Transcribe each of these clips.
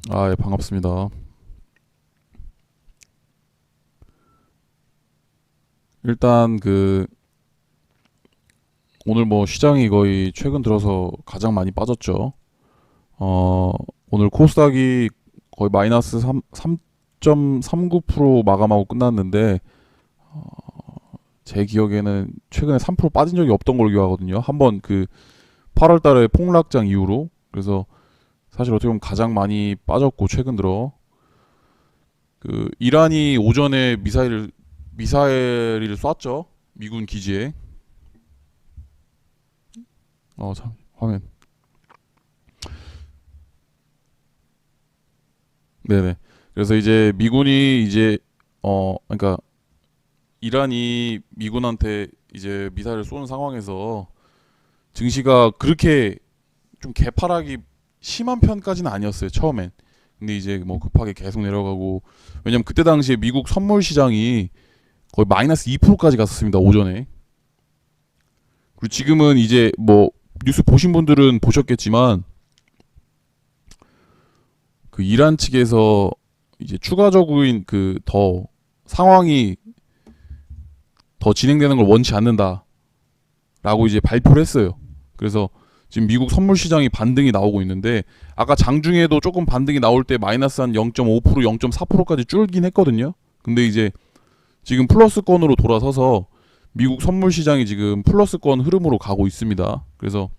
예, 반갑습니다. 일단 오늘 뭐 시장이 거의 최근 들어서 가장 많이 빠졌죠. 어, 오늘 코스닥이 거의 마이너스 3.39% 마감하고 끝났는데 제 기억에는 최근에 3% 빠진 적이 없던 걸로 기억하거든요. 한번 8월 달에 폭락장 이후로. 그래서 사실 어떻게 보면 가장 많이 빠졌고, 최근 들어 이란이 오전에 미사일을 쐈죠. 미군 기지에. 참 화면. 네네. 그래서 이제 미군이 이제 그러니까 이란이 미군한테 이제 미사일을 쏘는 상황에서 증시가 그렇게 좀 개파락이 심한 편까지는 아니었어요, 처음엔. 근데 이제 뭐 급하게 계속 내려가고, 왜냐면 그때 당시에 미국 선물 시장이 거의 마이너스 2%까지 갔었습니다, 오전에. 그리고 지금은 이제 뭐 뉴스 보신 분들은 보셨겠지만 이란 측에서 이제 추가적인 더 상황이 더 진행되는 걸 원치 않는다라고 이제 발표를 했어요. 그래서 지금 미국 선물 시장이 반등이 나오고 있는데, 아까 장중에도 조금 반등이 나올 때 마이너스 한 0.5%, 0.4%까지 줄긴 했거든요. 근데 이제 지금 플러스권으로 돌아서서 미국 선물 시장이 지금 플러스권 흐름으로 가고 있습니다. 그래서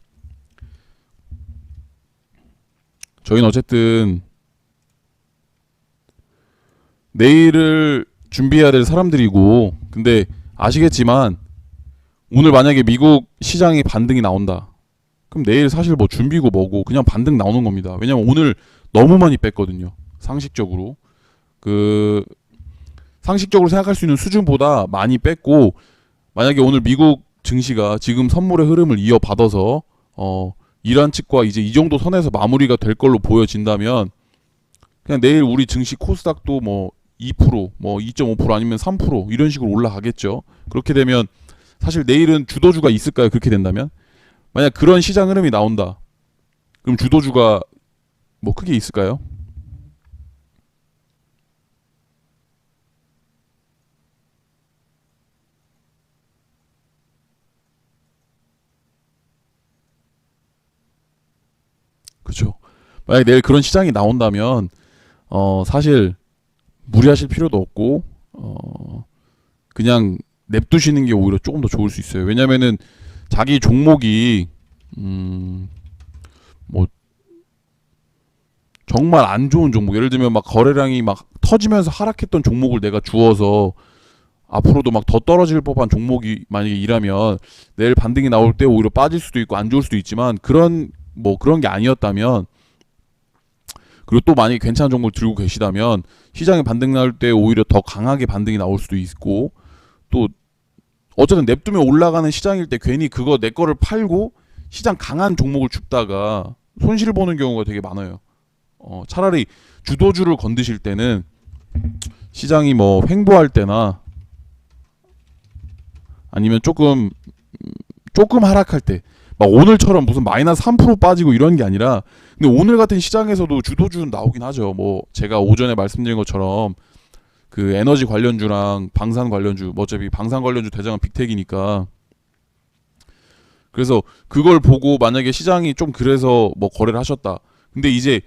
저희는 어쨌든 내일을 준비해야 될 사람들이고, 근데 아시겠지만 오늘 만약에 미국 시장이 반등이 나온다. 그럼 내일 사실 뭐 준비고 뭐고 그냥 반등 나오는 겁니다. 왜냐면 오늘 너무 많이 뺐거든요. 상식적으로. 그 상식적으로 생각할 수 있는 수준보다 많이 뺐고, 만약에 오늘 미국 증시가 지금 선물의 흐름을 이어받아서 이란 측과 이제 이 정도 선에서 마무리가 될 걸로 보여진다면, 그냥 내일 우리 증시 코스닥도 뭐 2%, 뭐 2.5% 아니면 3% 이런 식으로 올라가겠죠. 그렇게 되면 사실 내일은 주도주가 있을까요? 그렇게 된다면? 만약 그런 시장 흐름이 나온다. 그럼 주도주가 뭐 크게 있을까요? 그렇죠. 만약 내일 그런 시장이 나온다면 사실 무리하실 필요도 없고 그냥 냅두시는 게 오히려 조금 더 좋을 수 있어요. 왜냐면은 자기 종목이 음, 뭐 정말 안 좋은 종목, 예를 들면 막 거래량이 막 터지면서 하락했던 종목을 내가 주어서 앞으로도 막 더 떨어질 법한 종목이 만약에 이라면 내일 반등이 나올 때 오히려 빠질 수도 있고 안 좋을 수도 있지만, 그런 게 아니었다면, 그리고 또 만약에 괜찮은 종목을 들고 계시다면 시장에 반등 나올 때 오히려 더 강하게 반등이 나올 수도 있고, 또 어쨌든 냅두면 올라가는 시장일 때 괜히 그거 내 거를 팔고 시장 강한 종목을 줍다가 손실 보는 경우가 되게 많아요. 차라리 주도주를 건드실 때는 시장이 뭐 횡보할 때나 아니면 조금 하락할 때, 막 오늘처럼 무슨 마이너스 3% 빠지고 이런 게 아니라, 근데 오늘 같은 시장에서도 주도주는 나오긴 하죠. 뭐 제가 오전에 말씀드린 것처럼 에너지 관련주랑 방산 관련주, 뭐 어차피 방산 관련주 대장은 빅텍이니까. 그래서 그걸 보고 만약에 시장이 좀 그래서 뭐 거래를 하셨다. 근데 이제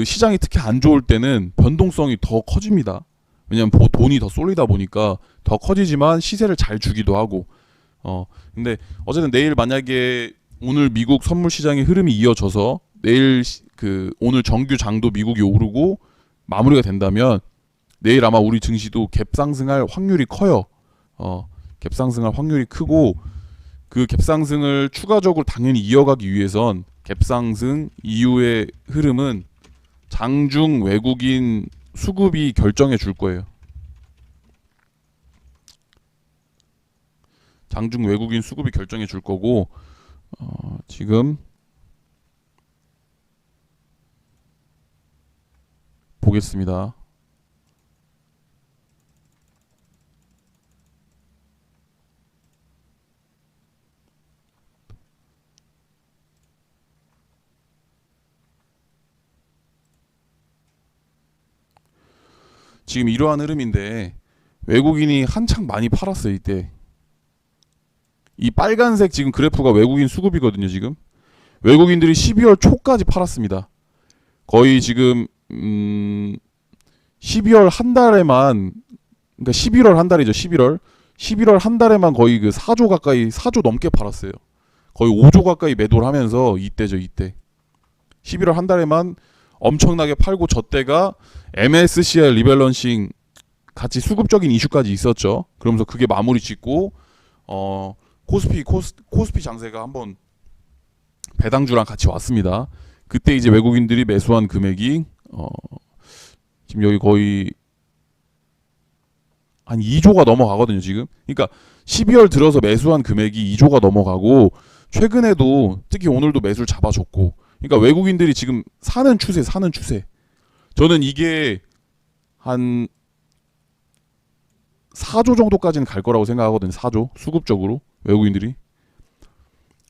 시장이 특히 안 좋을 때는 변동성이 더 커집니다. 왜냐면 돈이 더 쏠리다 보니까 더 커지지만 시세를 잘 주기도 하고. 근데 어쨌든 내일 만약에 오늘 미국 선물 시장의 흐름이 이어져서 내일 오늘 정규 장도 미국이 오르고 마무리가 된다면 내일 아마 우리 증시도 갭 상승할 확률이 커요. 갭 상승할 확률이 크고, 그 갭상승을 추가적으로 당연히 이어가기 위해선 갭상승 이후의 흐름은 장중 외국인 수급이 결정해 줄 거예요. 장중 외국인 수급이 결정해 줄 거고, 지금 보겠습니다. 지금 이러한 흐름인데 외국인이 한창 많이 팔았어요. 이때 이 빨간색 지금 그래프가 외국인 수급이거든요. 지금 외국인들이 12월 초까지 팔았습니다. 거의 지금 12월 한 달에만, 그러니까 11월 한 달이죠. 11월 한 달에만 거의 그 4조 가까이, 4조 넘게 팔았어요. 거의 5조 가까이 매도를 하면서 이때죠. 이때 11월 한 달에만 엄청나게 팔고, 저 때가 MSCI 리밸런싱 같이 수급적인 이슈까지 있었죠. 그러면서 그게 마무리 짓고 코스피 장세가 한번 배당주랑 같이 왔습니다. 그때 이제 외국인들이 매수한 금액이 지금 여기 거의 한 2조가 넘어가거든요. 지금 그러니까 12월 들어서 매수한 금액이 2조가 넘어가고, 최근에도 특히 오늘도 매수를 잡아줬고, 그러니까 외국인들이 지금 사는 추세. 저는 이게 한 4조 정도까지는 갈 거라고 생각하거든요. 4조 수급적으로 외국인들이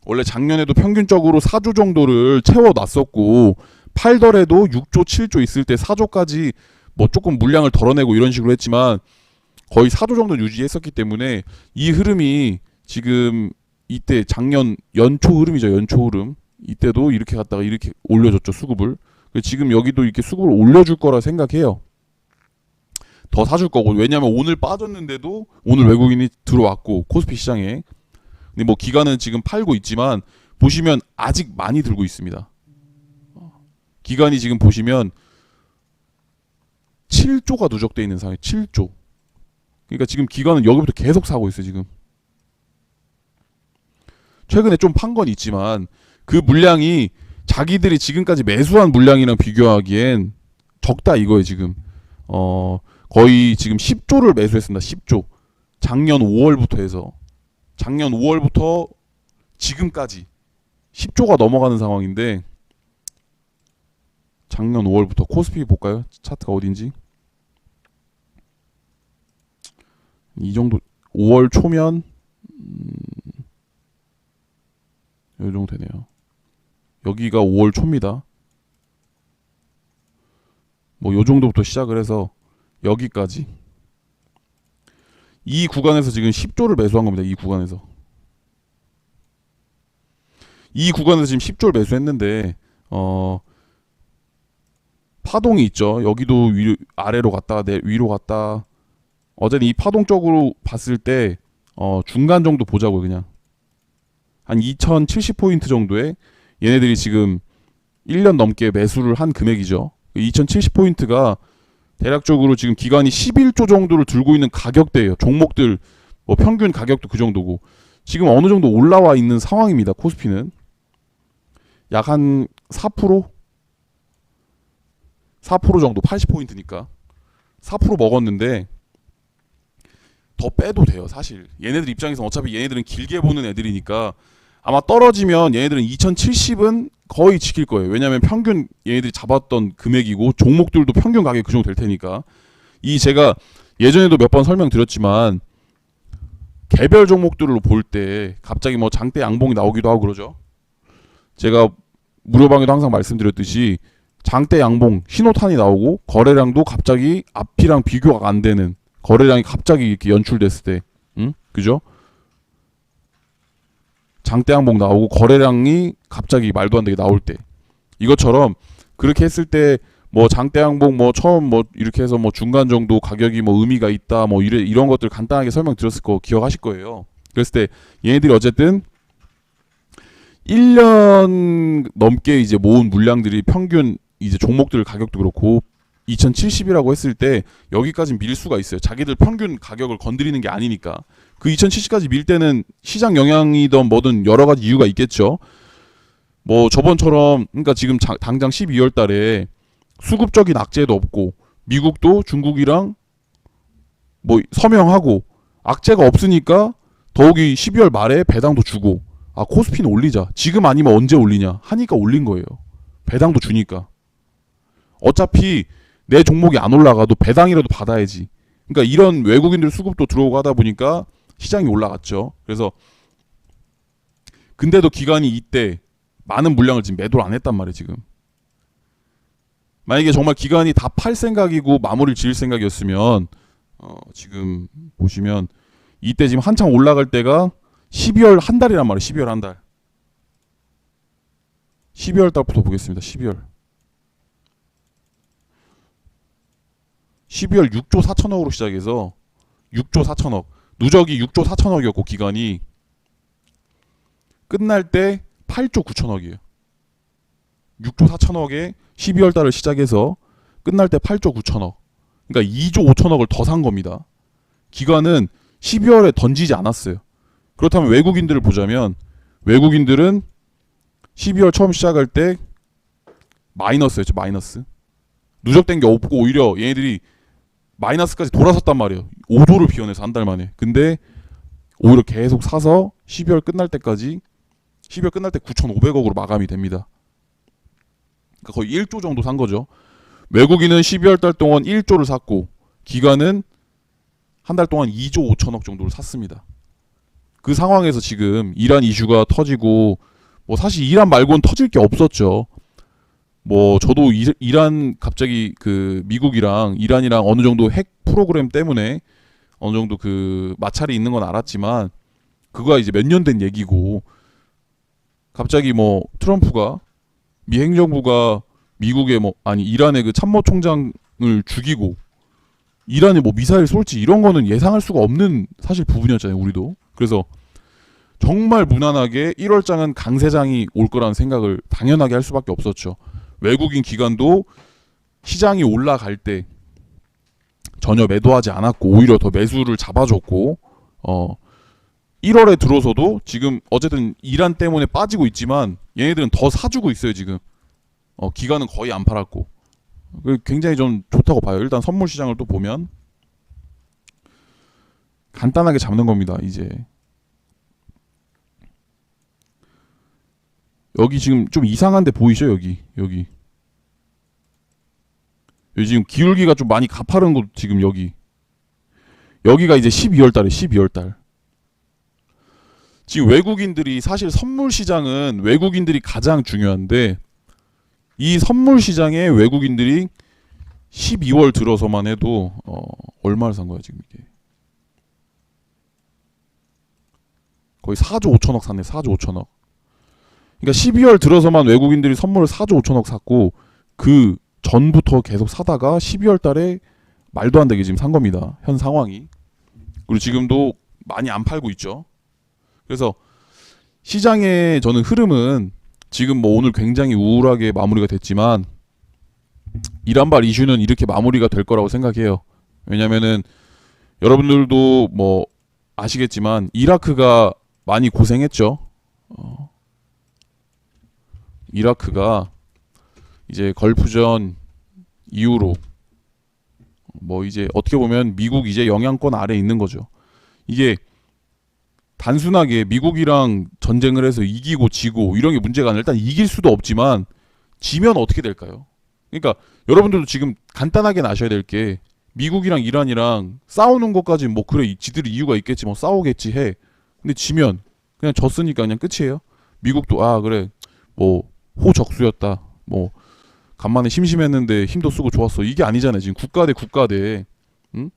원래 작년에도 평균적으로 4조 정도를 채워놨었고, 팔더라도 6조 7조 있을 때 4조까지 뭐 조금 물량을 덜어내고 이런 식으로 했지만 거의 4조 정도 유지했었기 때문에 이 흐름이 지금 이때 작년 연초 흐름이죠. 연초 흐름 이때도 이렇게 갔다가 이렇게 올려줬죠. 수급을. 지금 여기도 이렇게 수급을 올려줄 거라 생각해요. 더 사줄 거고, 왜냐하면 오늘 빠졌는데도 오늘 외국인이 들어왔고 코스피 시장에. 근데 뭐 기관은 지금 팔고 있지만 보시면 아직 많이 들고 있습니다. 기관이 지금 보시면 7조가 누적돼 있는 상황이에요. 7조. 그러니까 지금 기관은 여기부터 계속 사고 있어요. 지금 최근에 좀 판 건 있지만 그 물량이 자기들이 지금까지 매수한 물량이랑 비교하기엔 적다 이거예요. 지금 거의 지금 10조를 매수했습니다. 10조. 작년 5월부터 해서 작년 5월부터 지금까지 10조가 넘어가는 상황인데, 작년 5월부터 코스피 볼까요? 차트가 어딘지. 이 정도 5월 초면 이 정도 되네요. 여기가 5월 초입니다. 뭐 요 정도부터 시작을 해서 여기까지 이 구간에서 지금 10조를 매수한 겁니다. 이 구간에서 지금 10조를 매수했는데 파동이 있죠. 여기도 위로, 아래로 갔다가 위로 갔다. 어제는 이 파동적으로 봤을 때 중간 정도 보자고요. 그냥 한 2070포인트 정도에 얘네들이 지금 1년 넘게 매수를 한 금액이죠. 2070포인트가 대략적으로 지금 기관이 11조 정도를 들고 있는 가격대예요. 종목들 뭐 평균 가격도 그 정도고, 지금 어느 정도 올라와 있는 상황입니다. 코스피는 약 한 4% 정도, 80포인트니까 4% 먹었는데 더 빼도 돼요. 사실 얘네들 입장에서 어차피 얘네들은 길게 보는 애들이니까 아마 떨어지면 얘네들은 2070은 거의 지킬 거예요. 왜냐하면 평균 얘네들이 잡았던 금액이고 종목들도 평균 가격이 그 정도 될 테니까. 이 제가 예전에도 몇 번 설명드렸지만 개별 종목들로 볼 때 갑자기 뭐 장대 양봉이 나오기도 하고 그러죠. 제가 무료방에도 항상 말씀드렸듯이 장대 양봉 신호탄이 나오고 거래량도 갑자기 앞이랑 비교가 안 되는 거래량이 갑자기 이렇게 연출됐을 때, 그죠? 장대 양봉 나오고 거래량이 갑자기 말도 안 되게 나올 때, 이것처럼 그렇게 했을 때 뭐 장대 양봉 뭐 처음 뭐 이렇게 해서 뭐 중간 정도 가격이 뭐 의미가 있다 뭐 이런 것들 간단하게 설명드렸을 거 기억하실 거예요. 그랬을 때 얘네들이 어쨌든 1년 넘게 이제 모은 물량들이 평균 이제 종목들 가격도 그렇고 2070이라고 했을 때 여기까지 밀 수가 있어요. 자기들 평균 가격을 건드리는 게 아니니까. 그 2070까지 밀 때는 시장 영향이든 뭐든 여러 가지 이유가 있겠죠. 뭐 저번처럼, 그러니까 지금 당장 12월 달에 수급적인 악재도 없고 미국도 중국이랑 뭐 서명하고 악재가 없으니까 더욱이 12월 말에 배당도 주고, 아 코스피는 올리자. 지금 아니면 언제 올리냐 하니까 올린 거예요. 배당도 주니까. 어차피 내 종목이 안 올라가도 배당이라도 받아야지. 그러니까 이런 외국인들 수급도 들어오고 하다 보니까 시장이 올라갔죠. 그래서 근데도 기관이 이때 많은 물량을 지금 매도를 안 했단 말이에요. 지금 만약에 정말 기관이 다 팔 생각이고 마무리를 지을 생각이었으면 지금 보시면 이때 지금 한창 올라갈 때가 12월 한 달이란 말이에요. 12월 한 달. 12월 달부터 보겠습니다. 12월 6조 4천억으로 시작해서 6조 4천억. 누적이 6조 4천억이었고 기간이 끝날 때 8조 9천억이에요. 6조 4천억에 12월 달을 시작해서 끝날 때 8조 9천억. 그러니까 2조 5천억을 더 산 겁니다. 기관은 12월에 던지지 않았어요. 그렇다면 외국인들을 보자면 외국인들은 12월 처음 시작할 때 마이너스였죠. 마이너스. 누적된 게 없고 오히려 얘네들이 마이너스까지 돌아섰단 말이에요. 5조를 비워내서 한 달 만에. 근데 오히려 계속 사서 12월 끝날 때 9,500억으로 마감이 됩니다. 그러니까 거의 1조 정도 산 거죠. 외국인은 12월 달 동안 1조를 샀고 기관은 한 달 동안 2조 5천억 정도를 샀습니다. 그 상황에서 지금 이란 이슈가 터지고 뭐 사실 이란 말고는 터질 게 없었죠. 뭐 저도 이란 갑자기 그 미국이랑 이란이랑 어느 정도 핵 프로그램 때문에 어느 정도 그 마찰이 있는 건 알았지만 그거가 이제 몇 년 된 얘기고 갑자기 뭐 트럼프가 미 행정부가 미국의 이란의 그 참모총장을 죽이고 이란에 뭐 미사일 쏠지 이런 거는 예상할 수가 없는 사실 부분이었잖아요. 우리도. 그래서 정말 무난하게 1월장은 강세장이 올 거라는 생각을 당연하게 할 수밖에 없었죠. 외국인 기관도 시장이 올라갈 때 전혀 매도하지 않았고 오히려 더 매수를 잡아줬고 1월에 들어서도 지금 어쨌든 이란 때문에 빠지고 있지만 얘네들은 더 사주고 있어요. 지금 기관은 거의 안 팔았고 굉장히 좀 좋다고 봐요. 일단 선물 시장을 또 보면 간단하게 잡는 겁니다. 이제 여기 지금 좀 이상한데 보이죠? 여기 지금 기울기가 좀 많이 가파른 곳 지금 여기가 이제 12월 달에 12월 달. 지금 외국인들이 사실 선물 시장은 외국인들이 가장 중요한데 이 선물 시장에 외국인들이 12월 들어서만 해도 얼마를 산 거야 지금 이게 거의 4조 5천억 샀네. 4조 5천억. 그러니까 12월 들어서만 외국인들이 선물을 4조 5천억 샀고 그 전부터 계속 사다가 12월 달에 말도 안 되게 지금 산 겁니다. 현 상황이. 그리고 지금도 많이 안 팔고 있죠. 그래서 시장의 저는 흐름은 지금 뭐 오늘 굉장히 우울하게 마무리가 됐지만 이란발 이슈는 이렇게 마무리가 될 거라고 생각해요. 왜냐면은 여러분들도 뭐 아시겠지만 이라크가 많이 고생했죠. 이라크가 이제 걸프전 이후로 뭐 이제 어떻게 보면 미국 이제 영향권 아래에 있는 거죠. 이게 단순하게 미국이랑 전쟁을 해서 이기고 지고 이런 게 문제가 아니라 일단 이길 수도 없지만 지면 어떻게 될까요? 그러니까 여러분들도 지금 간단하게 아셔야 될 게 미국이랑 이란이랑 싸우는 것까지 뭐 그래 지들이 이유가 있겠지 뭐 싸우겠지 해. 근데 지면 그냥 졌으니까 그냥 끝이에요. 미국도 아 그래 뭐 호적수였다. 뭐 간만에 심심했는데 힘도 쓰고 좋았어. 이게 아니잖아요. 지금 국가 대 국가 대 응?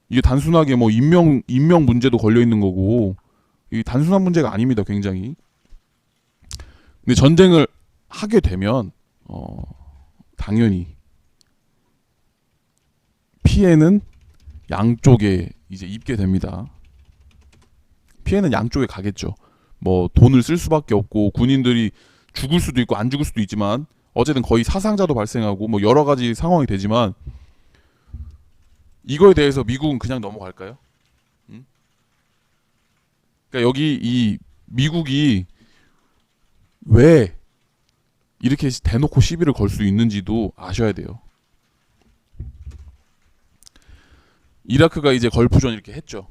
이게 단순하게 뭐 인명 문제도 걸려 있는 거고 이게 단순한 문제가 아닙니다. 굉장히. 근데 전쟁을 하게 되면 당연히 피해는 양쪽에 이제 입게 됩니다. 피해는 양쪽에 가겠죠. 뭐 돈을 쓸 수밖에 없고 군인들이 죽을 수도 있고 안 죽을 수도 있지만 어쨌든 거의 사상자도 발생하고 뭐 여러 가지 상황이 되지만 이거에 대해서 미국은 그냥 넘어갈까요? 응? 그러니까 여기 이 미국이 왜 이렇게 대놓고 시비를 걸 수 있는지도 아셔야 돼요. 이라크가 이제 걸프전 이렇게 했죠.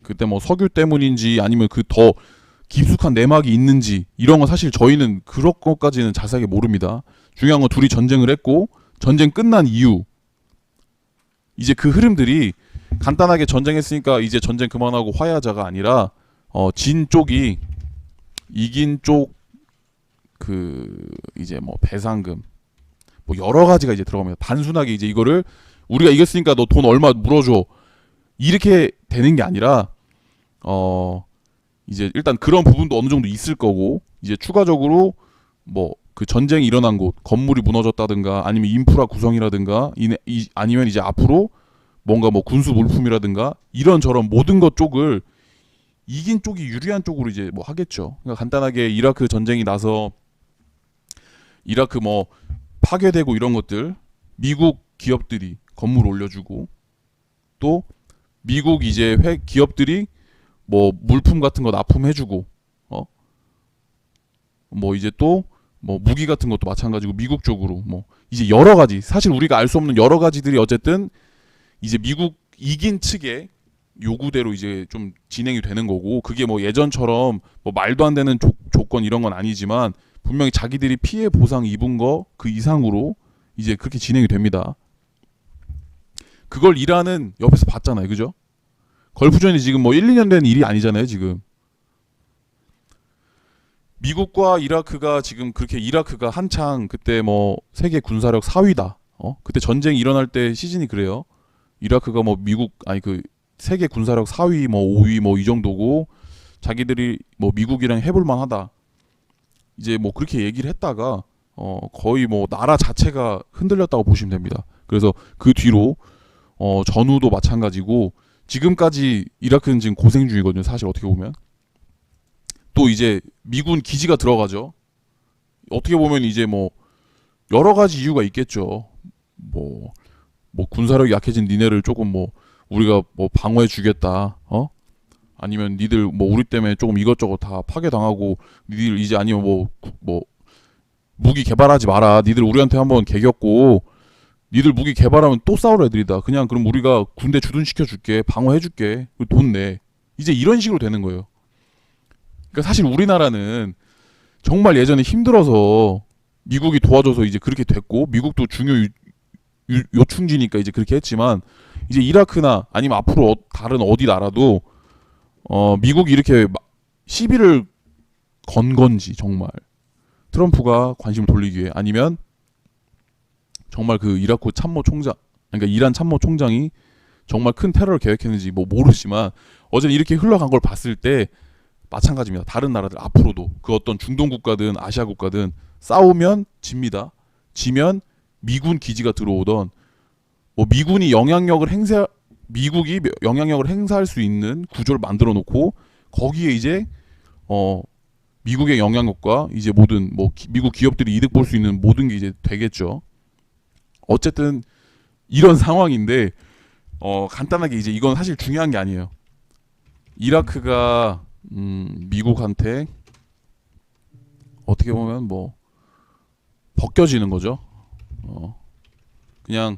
그때 뭐 석유 때문인지 아니면 그 더 깊숙한 내막이 있는지 이런 건 사실 저희는 그런 것까지는 자세하게 모릅니다. 중요한 건 둘이 전쟁을 했고 전쟁 끝난 이유 이제 그 흐름들이 간단하게 전쟁했으니까 이제 전쟁 그만하고 화해하자가 아니라 진 쪽이 이긴 쪽 그 이제 뭐 배상금 뭐 여러 가지가 이제 들어갑니다. 단순하게 이제 이거를 우리가 이겼으니까 너 돈 얼마 물어줘 이렇게 되는 게 아니라 이제 일단 그런 부분도 어느 정도 있을 거고 이제 추가적으로 뭐 그 전쟁이 일어난 곳 건물이 무너졌다든가 아니면 인프라 구성이라든가 아니면 이제 앞으로 뭔가 뭐 군수 물품이라든가 이런저런 모든 것 쪽을 이긴 쪽이 유리한 쪽으로 이제 뭐 하겠죠. 그러니까 간단하게 이라크 전쟁이 나서 이라크 뭐 파괴되고 이런 것들 미국 기업들이 건물 올려주고 또 미국 이제 기업들이 뭐 물품 같은 거 납품해주고 뭐 이제 또 뭐 무기 같은 것도 마찬가지고 미국 쪽으로 뭐 이제 여러 가지 사실 우리가 알 수 없는 여러 가지들이 어쨌든 이제 미국 이긴 측의 요구대로 이제 좀 진행이 되는 거고 그게 뭐 예전처럼 뭐 말도 안 되는 조건 이런 건 아니지만 분명히 자기들이 피해 보상 입은 거 그 이상으로 이제 그렇게 진행이 됩니다. 그걸 이란은 옆에서 봤잖아요. 그죠? 걸프전이 지금 뭐 1, 2년 된 일이 아니잖아요. 지금 미국과 이라크가 지금 그렇게 이라크가 한창 그때 뭐 세계 군사력 4위다. 그때 전쟁이 일어날 때 시즌이 그래요. 이라크가 뭐 미국 아니 그 세계 군사력 4위 뭐 5위 뭐 이 정도고 자기들이 뭐 미국이랑 해볼 만하다. 이제 뭐 그렇게 얘기를 했다가 거의 뭐 나라 자체가 흔들렸다고 보시면 됩니다. 그래서 그 뒤로 전후도 마찬가지고 지금까지 이라크는 지금 고생 중이거든요. 사실 어떻게 보면 또 이제 미군 기지가 들어가죠. 어떻게 보면 이제 뭐 여러 가지 이유가 있겠죠. 뭐 군사력이 약해진 니네를 조금 뭐 우리가 뭐 방어해 주겠다. 아니면 니들 뭐 우리 때문에 조금 이것저것 다 파괴당하고 니들 이제 아니면 뭐 무기 개발하지 마라. 니들 우리한테 한번 개겼고 니들 무기 개발하면 또 싸울 애들이다. 그냥 그럼 우리가 군대 주둔시켜 줄게. 방어해 줄게. 돈 내. 이제 이런 식으로 되는 거예요. 그러니까 사실 우리나라는 정말 예전에 힘들어서 미국이 도와줘서 이제 그렇게 됐고 미국도 중요 요충지니까 이제 그렇게 했지만 이제 이라크나 아니면 앞으로 다른 어디 나라도 미국이 이렇게 시비를 건 건지 정말 트럼프가 관심을 돌리기 위해 아니면 정말 그 이라크 참모 총장 그러니까 이란 참모 총장이 정말 큰 테러를 계획했는지 뭐 모르지만 어제는 이렇게 흘러간 걸 봤을 때 마찬가지입니다. 다른 나라들 앞으로도 그 어떤 중동 국가든 아시아 국가든 싸우면 집니다. 지면 미군 기지가 들어오던 뭐 미국이 영향력을 행사할 수 있는 구조를 만들어 놓고 거기에 이제 미국의 영향력과 이제 모든 뭐 미국 기업들이 이득 볼 수 있는 모든 게 이제 되겠죠. 어쨌든 이런 상황인데 간단하게 이제 이건 사실 중요한 게 아니에요. 이라크가 미국한테 어떻게 보면 뭐 벗겨지는 거죠. 그냥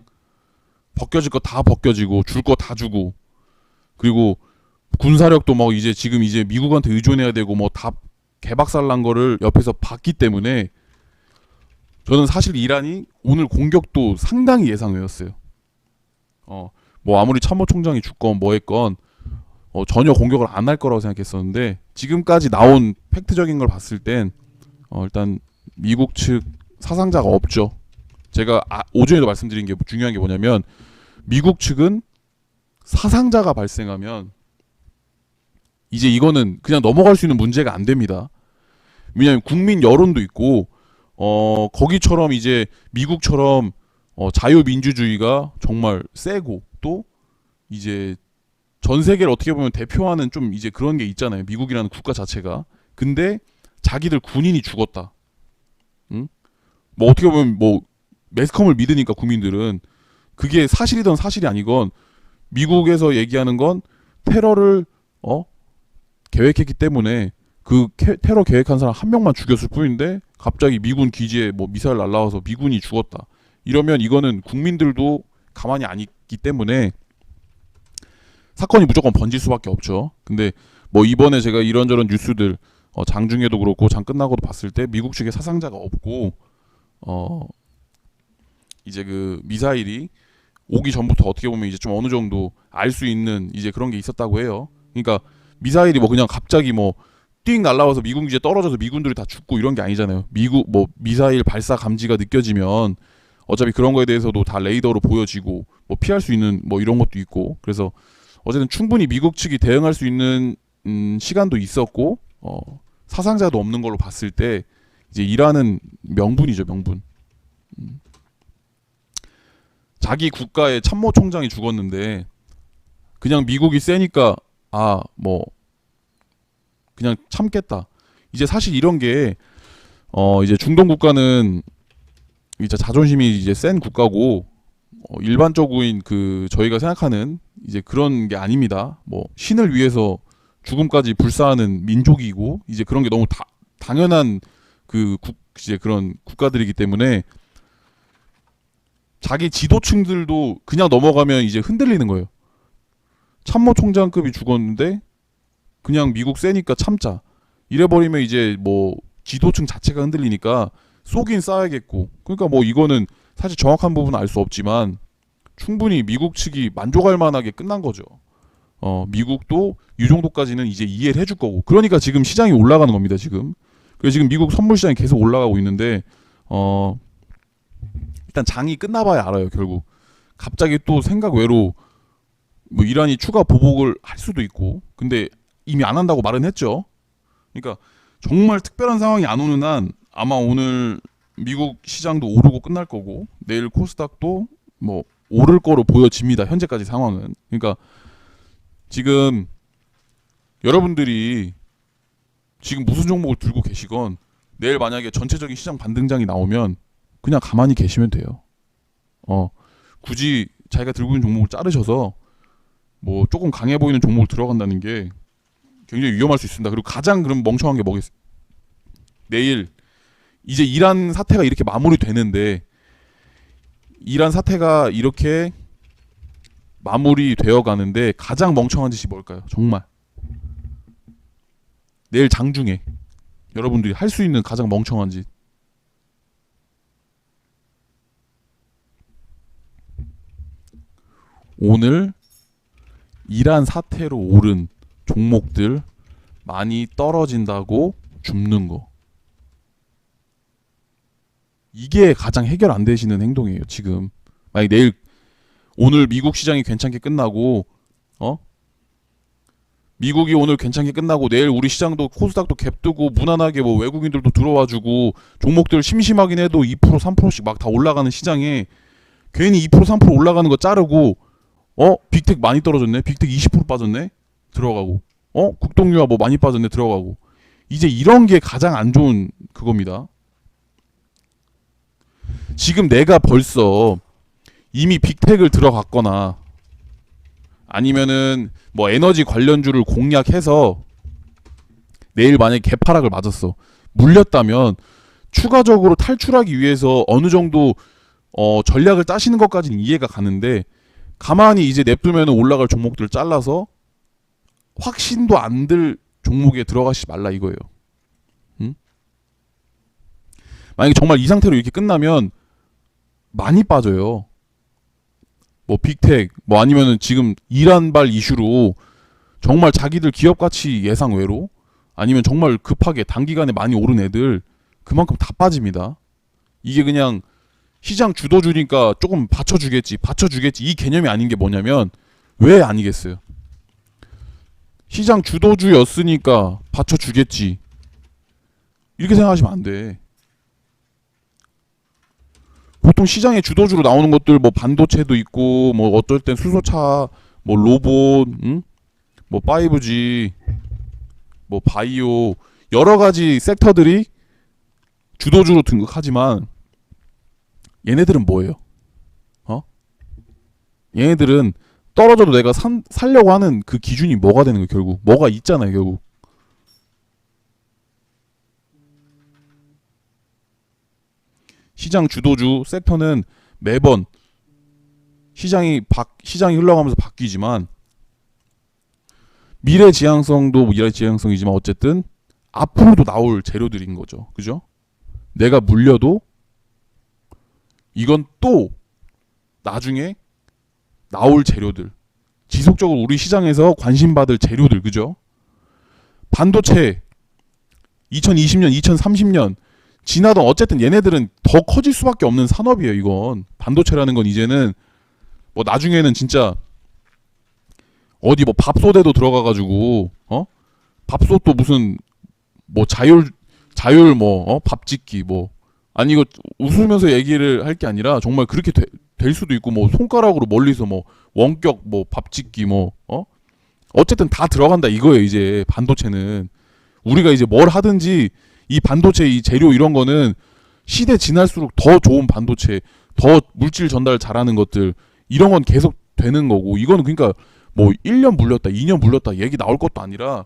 벗겨질 거 다 벗겨지고 줄 거 다 주고 그리고 군사력도 뭐 이제 지금 이제 미국한테 의존해야 되고 뭐 다 개박살난 거를 옆에서 봤기 때문에 저는 사실 이란이 오늘 공격도 상당히 예상외였어요. 뭐 아무리 참모총장이 죽건 뭐 했건 전혀 공격을 안 할 거라고 생각했었는데 지금까지 나온 팩트적인 걸 봤을 땐 일단 미국 측 사상자가 없죠. 제가 오전에도 말씀드린 게 중요한 게 뭐냐면 미국 측은 사상자가 발생하면 이제 이거는 그냥 넘어갈 수 있는 문제가 안 됩니다. 왜냐하면 국민 여론도 있고 거기처럼 이제 미국처럼 자유민주주의가 정말 세고 또 이제 전 세계를 어떻게 보면 대표하는 좀 이제 그런 게 있잖아요. 미국이라는 국가 자체가. 근데 자기들 군인이 죽었다. 응? 뭐 어떻게 보면 뭐 매스컴을 믿으니까 국민들은 그게 사실이든 사실이 아니건 미국에서 얘기하는 건 테러를 계획했기 때문에 그 테러 계획한 사람 한 명만 죽였을 뿐인데 갑자기 미군 기지에 뭐 미사일 날라와서 미군이 죽었다. 이러면 이거는 국민들도 가만히 안 있기 때문에 사건이 무조건 번질 수밖에 없죠. 근데 뭐 이번에 제가 이런저런 뉴스들 장중에도 그렇고 장 끝나고도 봤을 때 미국 측에 사상자가 없고 이제 그 미사일이 오기 전부터 어떻게 보면 이제 좀 어느 정도 알 수 있는 이제 그런 게 있었다고 해요. 그러니까 미사일이 뭐 그냥 갑자기 뭐 띵 날라와서 미군 기지에 떨어져서 미군들이 다 죽고 이런 게 아니잖아요. 미국 뭐 미사일 발사 감지가 느껴지면 어차피 그런 거에 대해서도 다 레이더로 보여지고 뭐 피할 수 있는 뭐 이런 것도 있고 그래서 어쨌든 충분히 미국 측이 대응할 수 있는 시간도 있었고 사상자도 없는 걸로 봤을 때 이제 이란은 명분이죠, 명분. 자기 국가의 참모총장이 죽었는데 그냥 미국이 세니까 뭐 그냥 참겠다. 이제 사실 이런 게 이제 중동 국가는 이제 자존심이 이제 센 국가고 일반적인 그 저희가 생각하는 이제 그런 게 아닙니다. 뭐 신을 위해서 죽음까지 불사하는 민족이고 이제 그런 게 너무 당연한 이제 그런 국가들이기 때문에 자기 지도층들도 그냥 넘어가면 이제 흔들리는 거예요. 참모총장급이 죽었는데 그냥 미국 세니까 참자. 이래버리면 이제 뭐 지도층 자체가 흔들리니까 쏘긴 싸야겠고. 그러니까 뭐 이거는 사실 정확한 부분은 알 수 없지만 충분히 미국 측이 만족할 만하게 끝난 거죠. 미국도 이 정도까지는 이제 이해를 해줄 거고. 그러니까 지금 시장이 올라가는 겁니다. 그래서 지금 미국 선물 시장이 계속 올라가고 있는데 일단 장이 끝나봐야 알아요. 결국 갑자기 또 생각 외로 뭐 이란이 추가 보복을 할 수도 있고. 근데 이미 안 한다고 말은 했죠. 그러니까 정말 특별한 상황이 안 오는 한 아마 오늘 미국 시장도 오르고 끝날 거고 내일 코스닥도 뭐 오를 거로 보여집니다. 현재까지 상황은. 그러니까 지금 여러분들이 지금 무슨 종목을 들고 계시건 내일 만약에 전체적인 시장 반등장이 나오면 그냥 가만히 계시면 돼요. 굳이 자기가 들고 있는 종목을 자르셔서 뭐 조금 강해 보이는 종목을 들어간다는 게 굉장히 위험할 수 있습니다. 그리고 가장 그럼 멍청한 게 뭐겠어요? 내일 이제 이란 사태가 이렇게 마무리되는데 이란 사태가 이렇게 마무리되어 가는데 가장 멍청한 짓이 뭘까요? 정말 내일 장중에 여러분들이 할 수 있는 가장 멍청한 짓. 오늘 이란 사태로 오른 종목들 많이 떨어진다고 줍는 거. 이게 가장 해결 안 되시는 행동이에요. 지금 만약 오늘 미국 시장이 괜찮게 끝나고 미국이 오늘 괜찮게 끝나고 내일 우리 시장도 코스닥도 갭 뜨고 무난하게 뭐 외국인들도 들어와주고 종목들 심심하긴 해도 2% 3%씩 막 다 올라가는 시장에 괜히 2% 3% 올라가는 거 자르고 빅텍 많이 떨어졌네. 빅텍 20% 빠졌네. 들어가고 국동유화 뭐 많이 빠졌네. 들어가고. 이제 이런 게 가장 안 좋은 그겁니다. 지금 내가 벌써 이미 빅텍을 들어갔거나 아니면은 뭐 에너지 관련주를 공략해서 내일 만약에 개파락을 맞았어. 물렸다면 추가적으로 탈출하기 위해서 어느 정도 전략을 짜시는 것까지는 이해가 가는데 가만히 이제 냅두면 올라갈 종목들을 잘라서 확신도 안 들 종목에 들어가시지 말라 이거예요. 응? 만약에 정말 이 상태로 이렇게 끝나면 많이 빠져요. 뭐 빅텍 뭐 아니면은 지금 이란발 이슈로 정말 자기들 기업 가치 예상 외로 아니면 정말 급하게 단기간에 많이 오른 애들 그만큼 다 빠집니다. 이게 그냥 시장 주도주니까 조금 받쳐주겠지 이 개념이 아닌 게 뭐냐면 왜 아니겠어요? 시장 주도주였으니까 받쳐주겠지 이렇게 생각하시면 안 돼. 보통 시장의 주도주로 나오는 것들 뭐 반도체도 있고 뭐 어떨 땐 수소차 뭐 로봇 뭐 5G 뭐 바이오 여러 가지 섹터들이 주도주로 등극하지만 얘네들은 뭐예요? 얘네들은 떨어져도 내가 살려고 하는 그 기준이 뭐가 되는 거예요? 결국 뭐가 있잖아요. 결국 시장 주도주 섹터는 매번 시장이 흘러가면서 바뀌지만 미래 지향성도 미래 지향성이지만 어쨌든 앞으로도 나올 재료들인 거죠. 그죠? 내가 물려도 이건 또 나중에 나올 재료들 지속적으로 우리 시장에서 관심받을 재료들 그죠? 반도체 2020년 2030년 지나던 어쨌든 얘네들은 더 커질 수밖에 없는 산업이에요. 이건 반도체라는 건 이제는 뭐 나중에는 진짜 어디 뭐 밥솥에도 들어가가지고 밥솥도 무슨 뭐 자율 뭐 밥 짓기 뭐 아니 이거 웃으면서 얘기를 할 게 아니라 정말 그렇게 될 수도 있고 뭐 손가락으로 멀리서 뭐 원격 뭐 밥 짓기 뭐 어쨌든 다 들어간다 이거예요. 이제 반도체는 우리가 이제 뭘 하든지 이 반도체 이 재료 이런 거는 시대 지날수록 더 좋은 반도체 더 물질 전달 잘하는 것들 이런 건 계속 되는 거고 이거는 그러니까 뭐 1년 물렸다 2년 물렸다 얘기 나올 것도 아니라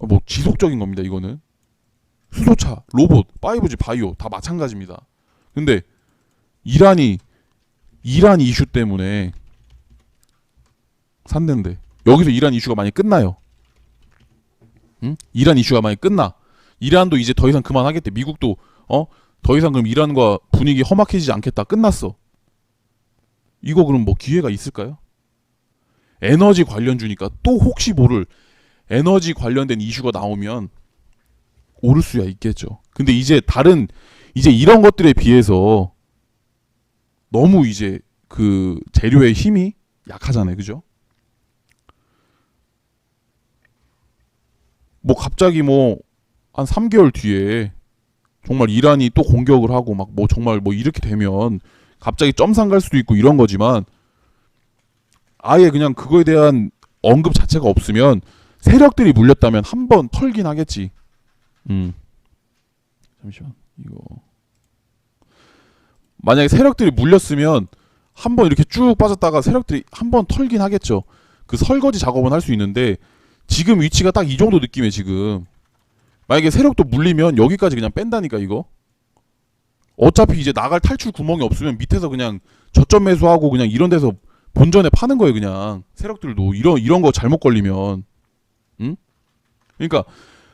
뭐 지속적인 겁니다. 이거는 수소차, 로봇, 5G, 바이오 다 마찬가지입니다. 근데 이란 이슈 때문에 산대인데 여기서 이란 이슈가 만약 끝나요. 응? 이란 이슈가 만약 끝나. 이란도 이제 더 이상 그만하겠대. 미국도 더 이상 그럼 이란과 분위기 험악해지지 않겠다. 끝났어. 이거 그럼 뭐 기회가 있을까요? 에너지 관련주니까 또 혹시 모를 에너지 관련된 이슈가 나오면 오를 수야 있겠죠. 근데 이제 이제 이런 것들에 비해서 너무 이제 그 재료의 힘이 약하잖아요. 그죠? 뭐 갑자기 뭐 한 3개월 뒤에 정말 이란이 또 공격을 하고 막 뭐 정말 뭐 이렇게 되면 갑자기 점상 갈 수도 있고 이런 거지만 아예 그냥 그거에 대한 언급 자체가 없으면 세력들이 물렸다면 한 번 털긴 하겠지. 잠시만 이거 만약에 세력들이 물렸으면 한 번 이렇게 쭉 빠졌다가 세력들이 한 번 털긴 하겠죠. 그 설거지 작업은 할 수 있는데 지금 위치가 딱 이 정도 느낌이에요. 지금 만약에 세력도 물리면 여기까지 그냥 뺀다니까 이거. 어차피 이제 나갈 탈출 구멍이 없으면 밑에서 그냥 저점 매수하고 그냥 이런 데서 본전에 파는 거예요. 그냥 세력들도 이런 거 잘못 걸리면 그러니까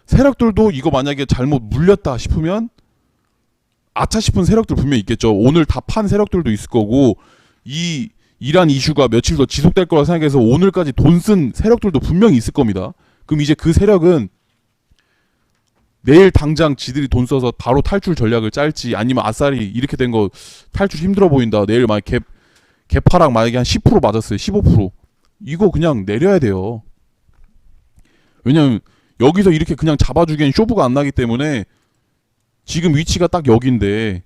세력들도 이거 만약에 잘못 물렸다 싶으면 아차 싶은 세력들 분명히 있겠죠. 오늘 다 판 세력들도 있을 거고 이 이란 이슈가 며칠 더 지속될 거라 생각해서 오늘까지 돈 쓴 세력들도 분명히 있을 겁니다. 그럼 이제 그 세력은 내일 당장 지들이 돈 써서 바로 탈출 전략을 짤지 아니면 아싸리 이렇게 된 거 탈출 힘들어 보인다. 내일 만약 개파락 만약에 한 10% 맞았어요. 15% 이거 그냥 내려야 돼요. 왜냐면 여기서 이렇게 그냥 잡아주기엔 쇼부가 안 나기 때문에 지금 위치가 딱 여긴데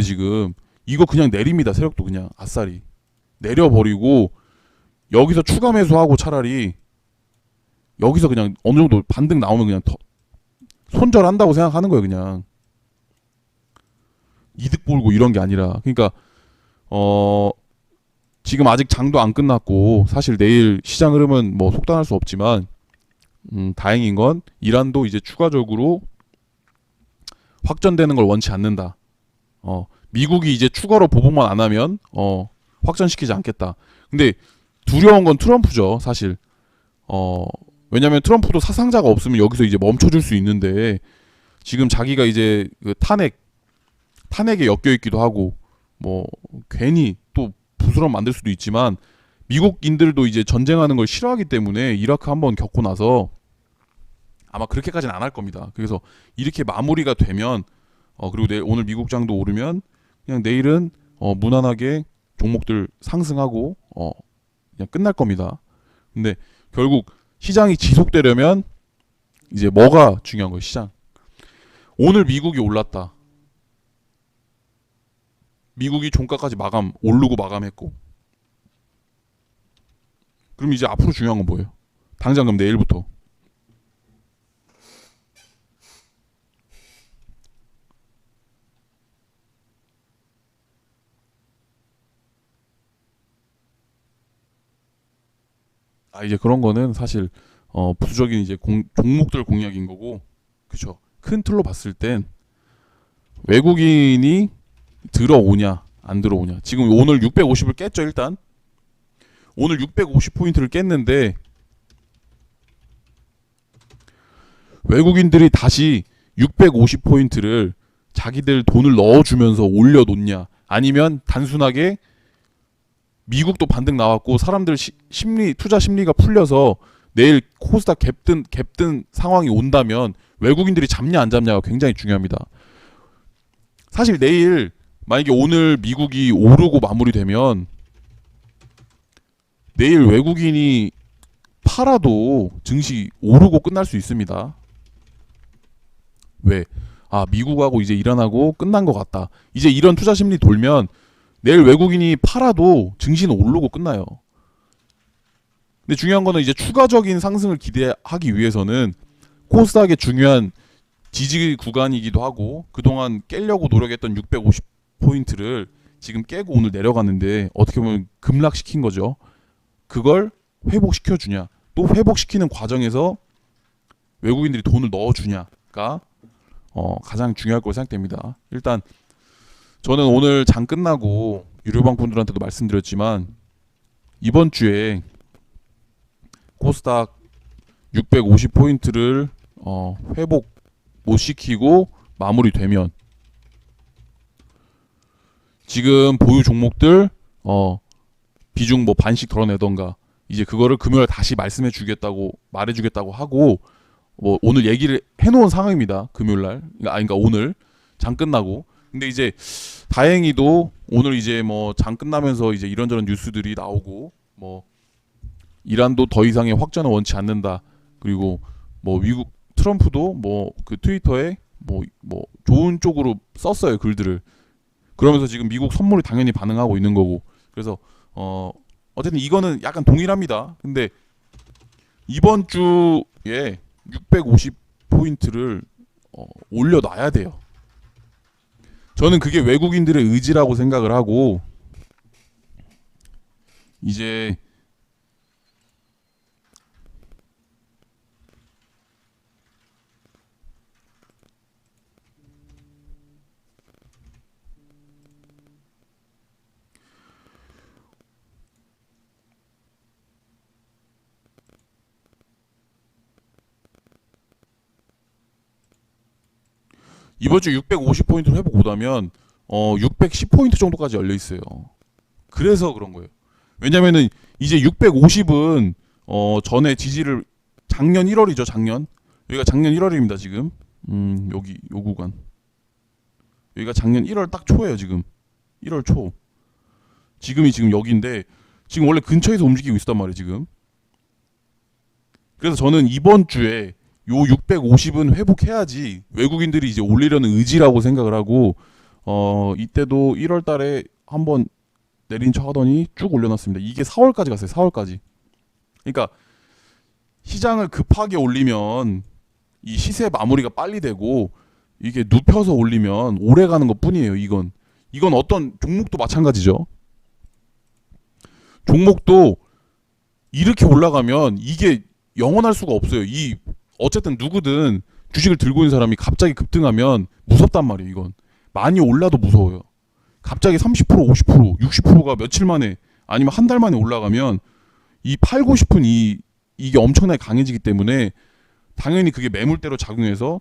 지금 이거 그냥 내립니다. 세력도 그냥 아싸리 내려버리고 여기서 추가 매수하고 차라리 여기서 그냥 어느 정도 반등 나오면 그냥 더 손절한다고 생각하는 거예요. 그냥 이득 볼고 이런 게 아니라 그러니까 지금 아직 장도 안 끝났고 사실 내일 시장 흐름은 뭐 속단할 수 없지만 다행인 건 이란도 이제 추가적으로 확전되는 걸 원치 않는다. 미국이 이제 추가로 보복만 안 하면 확전시키지 않겠다. 근데 두려운 건 트럼프죠, 사실. 왜냐면 트럼프도 사상자가 없으면 여기서 이제 멈춰줄 수 있는데 지금 자기가 이제 그 탄핵에 엮여 있기도 하고 뭐 괜히 또 부스럼 만들 수도 있지만 미국인들도 이제 전쟁하는 걸 싫어하기 때문에 이라크 한번 겪고 나서 아마 그렇게까지는 안 할 겁니다. 그래서 이렇게 마무리가 되면 그리고 오늘 미국장도 오르면 그냥 내일은 무난하게 종목들 상승하고 그냥 끝날 겁니다. 근데 결국 시장이 지속되려면 이제 뭐가 중요한 거예요? 시장. 오늘 미국이 올랐다. 미국이 종가까지 오르고 마감했고. 그럼 이제 앞으로 중요한 건 뭐예요? 당장 그럼 내일부터. 이제 그런 거는 사실 부수적인 이제 종목들 공략인 거고, 그쵸? 큰 틀로 봤을 땐 외국인이 들어오냐 안 들어오냐. 지금 오늘 650을 깼죠. 일단 오늘 650포인트를 깼는데 외국인들이 다시 650포인트를 자기들 돈을 넣어주면서 올려놓냐, 아니면 단순하게 미국도 반등 나왔고 사람들 투자 심리가 풀려서 내일 코스닥 갭든 상황이 온다면 외국인들이 잡냐 안 잡냐가 굉장히 중요합니다. 사실 내일 만약에 오늘 미국이 오르고 마무리되면 내일 외국인이 팔아도 증시 오르고 끝날 수 있습니다. 왜? 아, 미국하고 이제 일어나고 끝난 것 같다. 이제 이런 투자 심리 돌면 내일 외국인이 팔아도 증시는 오르고 끝나요. 근데 중요한 거는 이제 추가적인 상승을 기대하기 위해서는 코스닥의 중요한 지지 구간이기도 하고 그동안 깨려고 노력했던 650포인트를 지금 깨고 오늘 내려갔는데 어떻게 보면 급락시킨 거죠. 그걸 회복시켜주냐, 또 회복시키는 과정에서 외국인들이 돈을 넣어주냐가 가장 중요할 거로 생각됩니다. 일단 저는 오늘 장 끝나고 유료방 분들한테도 말씀드렸지만 이번 주에 코스닥 650포인트를 회복 못 시키고 마무리되면 지금 보유 종목들 비중 뭐 반씩 덜어내던가 이제 그거를 금요일 다시 말해주겠다고 하고 뭐 오늘 얘기를 해놓은 상황입니다. 금요일날 그러니까 오늘 장 끝나고. 근데 이제 다행히도 오늘 이제 뭐 장 끝나면서 이제 이런저런 뉴스들이 나오고 뭐 이란도 더 이상의 확전을 원치 않는다. 그리고 뭐 미국 트럼프도 뭐 그 트위터에 뭐 좋은 쪽으로 썼어요, 글들을. 그러면서 지금 미국 선물이 당연히 반응하고 있는 거고. 그래서 어쨌든 이거는 약간 동일합니다. 근데 이번 주에 650포인트를 올려놔야 돼요. 저는 그게 외국인들의 의지라고 생각을 하고 이제 이번 주 650포인트를 회복 못하면 610포인트 정도까지 열려 있어요. 그래서 그런 거예요. 왜냐면은 이제 650은 전에 지지를 작년 1월이죠, 작년. 여기가 작년 1월입니다, 지금. 여기 요 구간. 여기가 작년 1월 딱 초예요, 지금. 1월 초. 지금 여기인데 지금 원래 근처에서 움직이고 있단 말이에요, 지금. 그래서 저는 이번 주에 요 650은 회복해야지 외국인들이 이제 올리려는 의지라고 생각을 하고 이때도 1월 달에 한번 내린 척 하더니 쭉 올려놨습니다. 이게 4월까지 갔어요. 4월까지. 그러니까 시장을 급하게 올리면 이 시세 마무리가 빨리 되고 이게 눕혀서 올리면 오래 가는 것 뿐이에요. 이건 어떤 종목도 마찬가지죠. 종목도 이렇게 올라가면 이게 영원할 수가 없어요. 어쨌든 누구든 주식을 들고 있는 사람이 갑자기 급등하면 무섭단 말이에요. 이건 많이 올라도 무서워요. 갑자기 30%, 50%, 60%가 며칠 만에 아니면 한 달 만에 올라가면 이 팔고 싶은 이게 엄청나게 강해지기 때문에 당연히 그게 매물대로 작용해서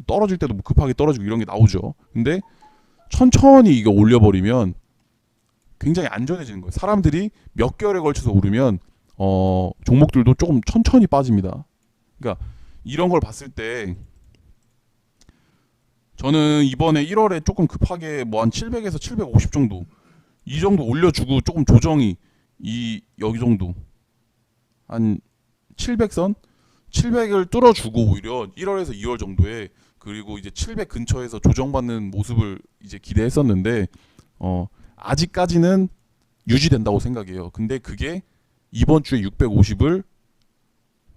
떨어질 때도 뭐 급하게 떨어지고 이런 게 나오죠. 근데 천천히 이거 올려버리면 굉장히 안전해지는 거예요. 사람들이 몇 개월에 걸쳐서 오르면 종목들도 조금 천천히 빠집니다. 그러니까 이런 걸 봤을 때 저는 이번에 1월에 조금 급하게 뭐 한 700에서 750 정도 이 정도 올려주고 조금 조정이 여기 정도 한 700선 700을 뚫어주고 오히려 1월에서 2월 정도에 그리고 이제 700 근처에서 조정받는 모습을 이제 기대했었는데 아직까지는 유지된다고 생각해요. 근데 그게 이번 주에 650을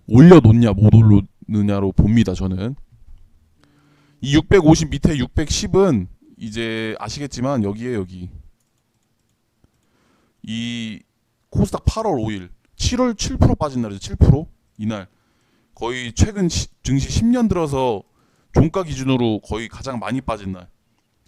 올려놓냐 못 올려놓냐로 봅니다. 저는 이 650 밑에 610은 이제 아시겠지만 여기 이 코스닥 8월 5일 7월 7% 빠진 날이죠. 7% 이날 거의 최근 증시 10년 들어서 종가 기준으로 거의 가장 많이 빠진 날.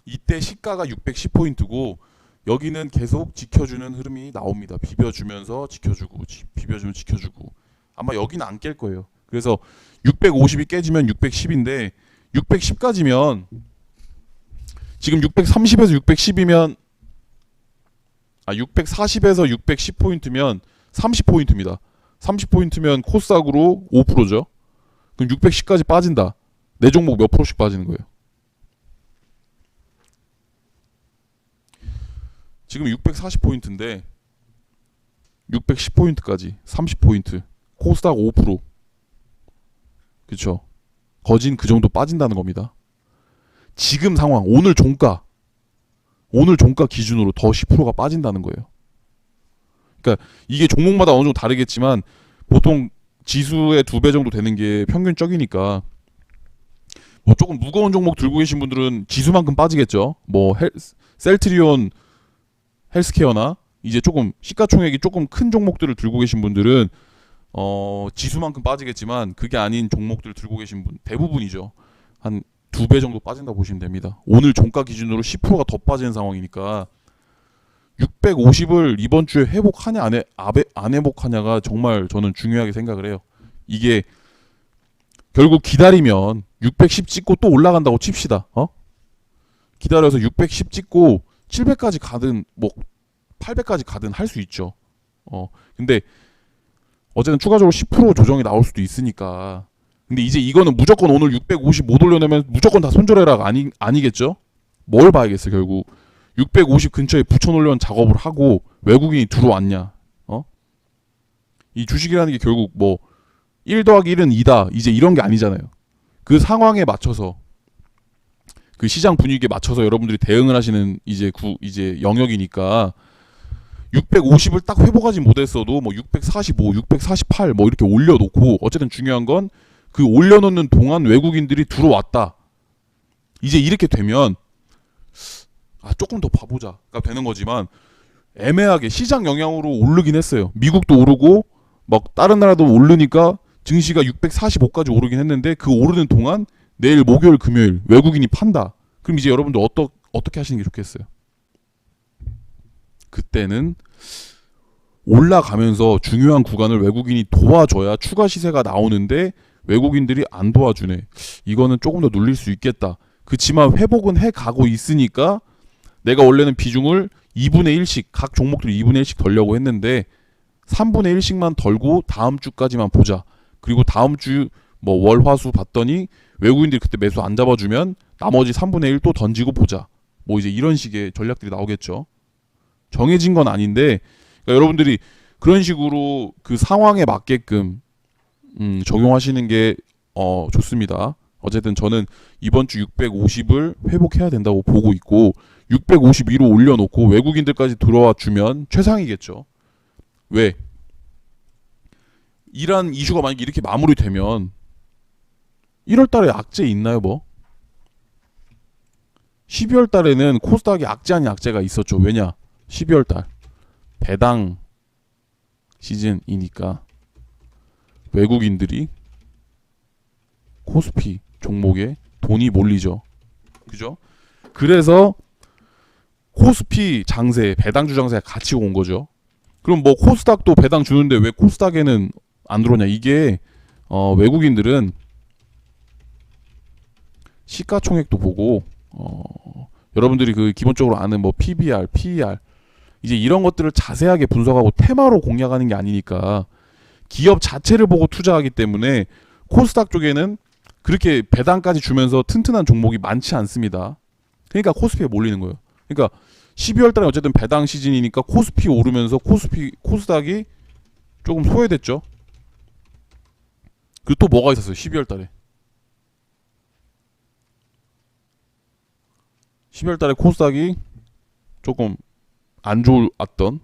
이때 시가가 610포인트고 여기는 계속 지켜주는 흐름이 나옵니다. 비벼주면서 지켜주고 비벼주면 지켜주고 아마 여기는 안 깰 거예요. 그래서 650이 깨지면 610인데 610까지면 지금 630에서 610이면 640에서 610포인트면 30포인트입니다. 30포인트면 코스닥으로 5%죠. 그럼 610까지 빠진다. 내 종목 몇 프로씩 빠지는 거예요? 지금 640포인트인데 610포인트까지 30포인트. 코스닥 5%. 그쵸? 거진 그 정도 빠진다는 겁니다. 지금 상황, 오늘 종가 기준으로 더 10%가 빠진다는 거예요. 그러니까 이게 종목마다 어느 정도 다르겠지만 보통 지수의 2배 정도 되는 게 평균적이니까 뭐 조금 무거운 종목 들고 계신 분들은 지수만큼 빠지겠죠. 뭐 셀트리온 헬스케어나 이제 조금 시가총액이 조금 큰 종목들을 들고 계신 분들은 지수만큼 빠지겠지만 그게 아닌 종목들 들고 계신 분 대부분이죠. 한 2배 정도 빠진다고 보시면 됩니다. 오늘 종가 기준으로 10%가 더 빠지는 상황이니까 650을 이번 주에 회복하냐 안 회복하냐가 정말 저는 중요하게 생각을 해요. 이게 결국 기다리면 610 찍고 또 올라간다고 칩시다. 기다려서 610 찍고 700까지 가든 뭐 800까지 가든 할 수 있죠. 근데 어쨌든 추가적으로 10% 조정이 나올 수도 있으니까. 근데 이제 이거는 무조건 오늘 650 못 올려내면 무조건 다 손절해라가 아니겠죠? 뭘 봐야겠어요, 결국. 650 근처에 붙여놓으려는 작업을 하고 외국인이 들어왔냐? 이 주식이라는 게 결국 뭐 1 더하기 1은 2다. 이제 이런 게 아니잖아요. 그 상황에 맞춰서 그 시장 분위기에 맞춰서 여러분들이 대응을 하시는 이제 영역이니까 650을 딱 회복하지 못했어도 뭐 645, 648 뭐 이렇게 올려놓고 어쨌든 중요한 건 그 올려놓는 동안 외국인들이 들어왔다. 이제 이렇게 되면 조금 더 봐보자가 되는 거지만 애매하게 시장 영향으로 오르긴 했어요. 미국도 오르고 막 다른 나라도 오르니까 증시가 645까지 오르긴 했는데 그 오르는 동안 내일 목요일 금요일 외국인이 판다. 그럼 이제 여러분들 어떻게 하시는 게 좋겠어요? 그때는 올라가면서 중요한 구간을 외국인이 도와줘야 추가 시세가 나오는데 외국인들이 안 도와주네. 이거는 조금 더 눌릴 수 있겠다. 그치만 회복은 해가고 있으니까 내가 원래는 비중을 2분의 1씩 각 종목들 2분의 1씩 덜려고 했는데 3분의 1씩만 덜고 다음 주까지만 보자. 그리고 다음 주 뭐 월, 화, 수 봤더니 외국인들이 그때 매수 안 잡아주면 나머지 3분의 1 또 던지고 보자. 뭐 이제 이런 식의 전략들이 나오겠죠. 정해진 건 아닌데 그러니까 여러분들이 그런 식으로 그 상황에 맞게끔 적용하시는 게 좋습니다. 어쨌든 저는 이번 주 650을 회복해야 된다고 보고 있고 652로 올려놓고 외국인들까지 들어와 주면 최상이겠죠. 왜? 이란 이슈가 만약에 이렇게 마무리되면 1월 달에 악재 있나요 뭐? 12월 달에는 코스닥에 악재 아닌 악재가 있었죠. 왜냐? 12월 달 배당 시즌이니까 외국인들이 코스피 종목에 돈이 몰리죠. 그죠? 그래서 코스피 장세, 배당주 장세가 같이 온 거죠. 그럼 뭐 코스닥도 배당 주는데 왜 코스닥에는 안 들어오냐? 이게 외국인들은 시가총액도 보고 여러분들이 그 기본적으로 아는 뭐 PBR, PER 이제 이런 것들을 자세하게 분석하고 테마로 공략하는 게 아니니까 기업 자체를 보고 투자하기 때문에 코스닥 쪽에는 그렇게 배당까지 주면서 튼튼한 종목이 많지 않습니다. 그러니까 코스피에 몰리는 거예요. 그러니까 12월 달에 어쨌든 배당 시즌이니까 코스피 오르면서 코스닥이 조금 소외됐죠. 그리고 또 뭐가 있었어요? 12월 달에. 12월 달에 코스닥이 조금 안 좋았던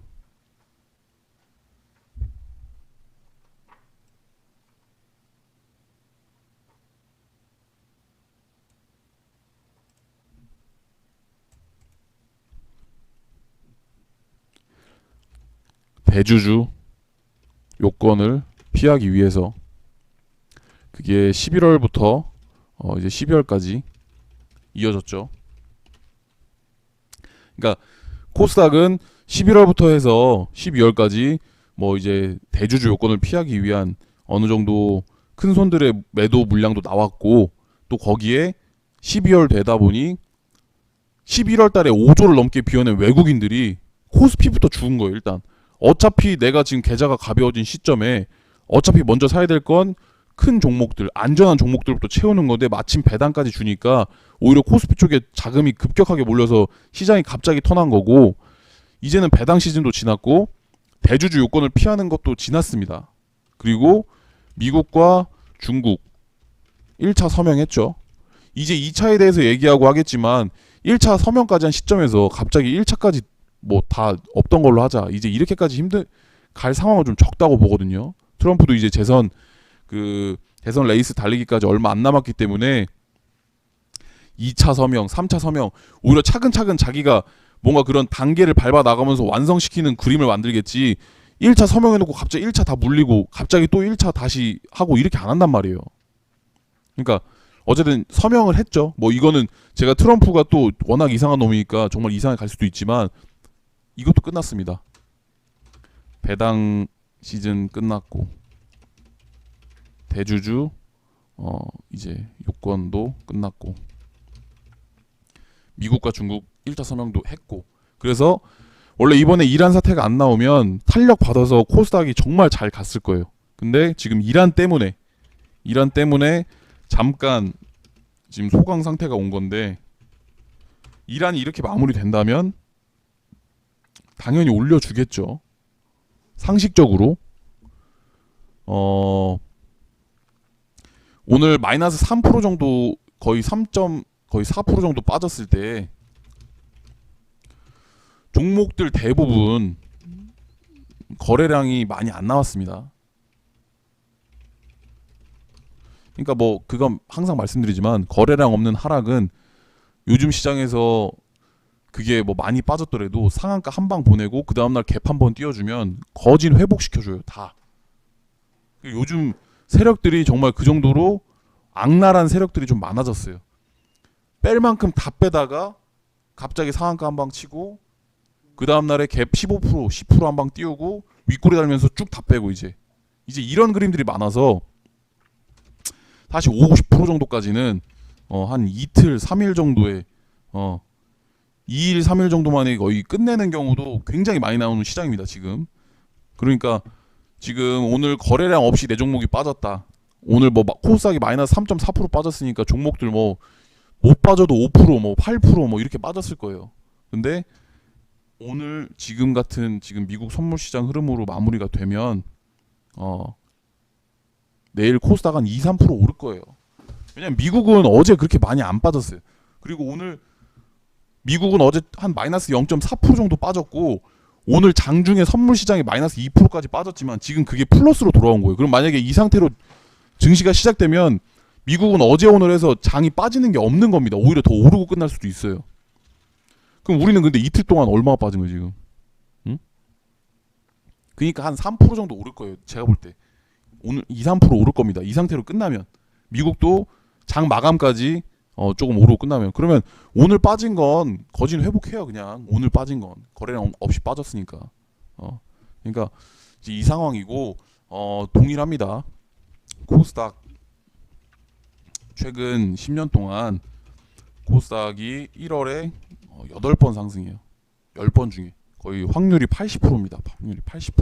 대주주 요건을 피하기 위해서 그게 11월부터 이제 12월까지 이어졌죠. 그러니까 코스닥은 11월부터 해서 12월까지 뭐 이제 대주주 요건을 피하기 위한 어느 정도 큰 손들의 매도 물량도 나왔고 또 거기에 12월 되다 보니 11월 달에 5조를 넘게 비워낸 외국인들이 코스피부터 죽은 거예요. 일단 어차피 내가 지금 계좌가 가벼워진 시점에 어차피 먼저 사야 될 건 큰 종목들, 안전한 종목들부터 채우는 건데 마침 배당까지 주니까 오히려 코스피 쪽에 자금이 급격하게 몰려서 시장이 갑자기 턴한 거고 이제는 배당 시즌도 지났고 대주주 요건을 피하는 것도 지났습니다. 그리고 미국과 중국 1차 서명했죠. 이제 2차에 대해서 얘기하고 하겠지만 1차 서명까지 한 시점에서 갑자기 1차까지 뭐 다 없던 걸로 하자. 이제 이렇게까지 갈 상황은 좀 적다고 보거든요. 트럼프도 이제 대선 레이스 달리기까지 얼마 안 남았기 때문에 2차 서명, 3차 서명 오히려 차근차근 자기가 뭔가 그런 단계를 밟아 나가면서 완성시키는 그림을 만들겠지. 1차 서명해놓고 갑자기 1차 다 물리고 갑자기 또 1차 다시 하고 이렇게 안 한단 말이에요. 그러니까 어쨌든 서명을 했죠. 뭐 이거는 제가 트럼프가 또 워낙 이상한 놈이니까 정말 이상하게 갈 수도 있지만 이것도 끝났습니다. 배당 시즌 끝났고 대주주 이제 요건도 끝났고 미국과 중국 1차 서명도 했고 그래서 원래 이번에 이란 사태가 안 나오면 탄력 받아서 코스닥이 정말 잘 갔을 거예요. 근데 지금 이란 때문에 잠깐 지금 소강 상태가 온 건데 이란이 이렇게 마무리된다면 당연히 올려주겠죠. 상식적으로 오늘 마이너스 3% 정도 거의 4% 정도 빠졌을 때 종목들 대부분 거래량이 많이 안 나왔습니다. 그러니까 뭐 그건 항상 말씀드리지만 거래량 없는 하락은 요즘 시장에서 그게 뭐 많이 빠졌더라도 상한가 한 방 보내고 그 다음날 갭 한 번 띄워주면 거진 회복시켜줘요. 다. 요즘 세력들이 정말 그 정도로 악랄한 세력들이 좀 많아졌어요. 뺄 만큼 다 빼다가 갑자기 상한가 한 방 치고 그 다음날에 갭 15% 10% 한 방 띄우고 윗꼬리 달면서 쭉 다 빼고 이제 이런 그림들이 많아서 다시 50% 정도까지는 한 이틀 3일 정도에 2일 3일 정도 만에 거의 끝내는 경우도 굉장히 많이 나오는 시장입니다. 지금 그러니까 지금 오늘 거래량 없이 내 종목이 빠졌다. 오늘 뭐 코스닥이 마이너스 3.4% 빠졌으니까 종목들 뭐 못 빠져도 5% 뭐 8% 뭐 이렇게 빠졌을 거예요. 근데 오늘 지금 같은 지금 미국 선물 시장 흐름으로 마무리가 되면 내일 코스닥 한 2, 3% 오를 거예요. 왜냐면 미국은 어제 그렇게 많이 안 빠졌어요. 그리고 오늘 미국은 어제 한 마이너스 0.4% 정도 빠졌고 오늘 장중에 선물 시장이 마이너스 2%까지 빠졌지만 지금 그게 플러스로 돌아온 거예요. 그럼 만약에 이 상태로 증시가 시작되면 미국은 어제 오늘 해서 장이 빠지는 게 없는 겁니다. 오히려 더 오르고 끝날 수도 있어요. 그럼 우리는 근데 이틀 동안 얼마나 빠진 거예요 지금? 응? 그러니까 한 3% 정도 오를 거예요. 제가 볼 때 오늘 2, 3% 오를 겁니다. 이 상태로 끝나면 미국도 장 마감까지 조금 오르고 끝나면 그러면 오늘 빠진 건 거진 회복해요. 그냥 오늘 빠진 건 거래량 없이 빠졌으니까 그러니까 이제 이 상황이고 동일합니다. 코스닥 최근 10년 동안 코스닥이 1월에 8번 상승해요. 10번 중에 거의 확률이 80%입니다. 확률이 80%.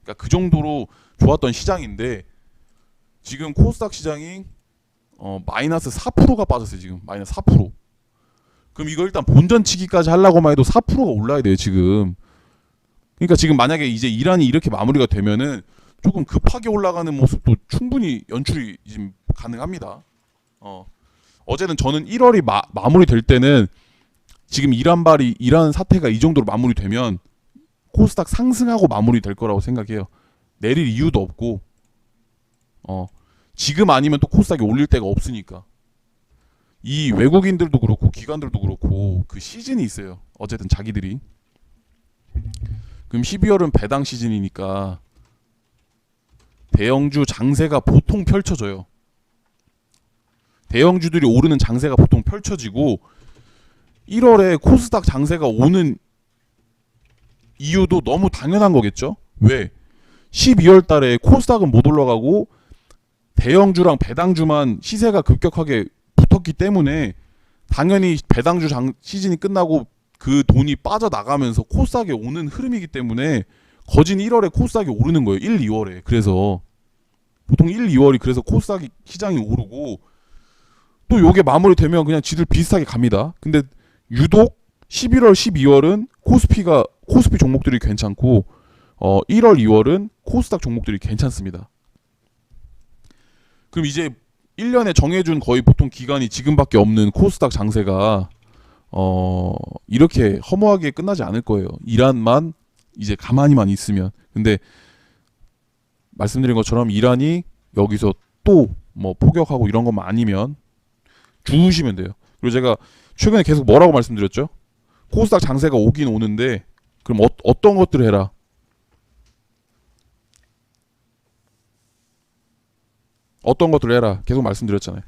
그러니까 그 정도로 좋았던 시장인데 지금 코스닥 시장이 마이너스 4%가 빠졌어요. 지금 마이너스 4%. 그럼 이거 일단 본전치기까지 하려고만 해도 4%가 올라야 돼요. 지금. 그러니까 지금 만약에 이제 이란이 이렇게 마무리가 되면은 조금 급하게 올라가는 모습도 충분히 연출이 지금 가능합니다. 어제는 저는 1월이 마무리 될 때는 지금 이란 사태가 이 정도로 마무리되면 코스닥 상승하고 마무리 될 거라고 생각해요. 내릴 이유도 없고 지금 아니면 또 코스닥이 올릴 데가 없으니까. 이 외국인들도 그렇고 기관들도 그렇고 그 시즌이 있어요. 어쨌든 자기들이. 그럼 12월은 배당 시즌이니까 대형주 장세가 보통 펼쳐져요. 대형주들이 오르는 장세가 보통 펼쳐지고 1월에 코스닥 장세가 오는 이유도 너무 당연한 거겠죠. 왜? 12월 달에 코스닥은 못 올라가고 대형주랑 배당주만 시세가 급격하게 붙었기 때문에 당연히 배당주 시즌이 끝나고 그 돈이 빠져나가면서 코스닥에 오는 흐름이기 때문에 거진 1월에 코스닥이 오르는 거예요. 1, 2월에. 그래서 보통 1, 2월이 그래서 코스닥 시장이 오르고 또 요게 마무리되면 그냥 지들 비슷하게 갑니다. 근데 유독 11월, 12월은 코스피 종목들이 괜찮고 1월, 2월은 코스닥 종목들이 괜찮습니다. 그럼 이제 1년에 정해준 거의 보통 기간이 지금밖에 없는 코스닥 장세가 이렇게 허무하게 끝나지 않을 거예요. 이란만 이제 가만히만 있으면. 근데 말씀드린 것처럼 이란이 여기서 또 뭐 포격하고 이런 것만 아니면 주무시면 돼요. 그리고 제가 최근에 계속 뭐라고 말씀드렸죠? 코스닥 장세가 오긴 오는데 그럼 어떤 것들을 해라? 어떤 것들을 해라? 계속 말씀드렸잖아요.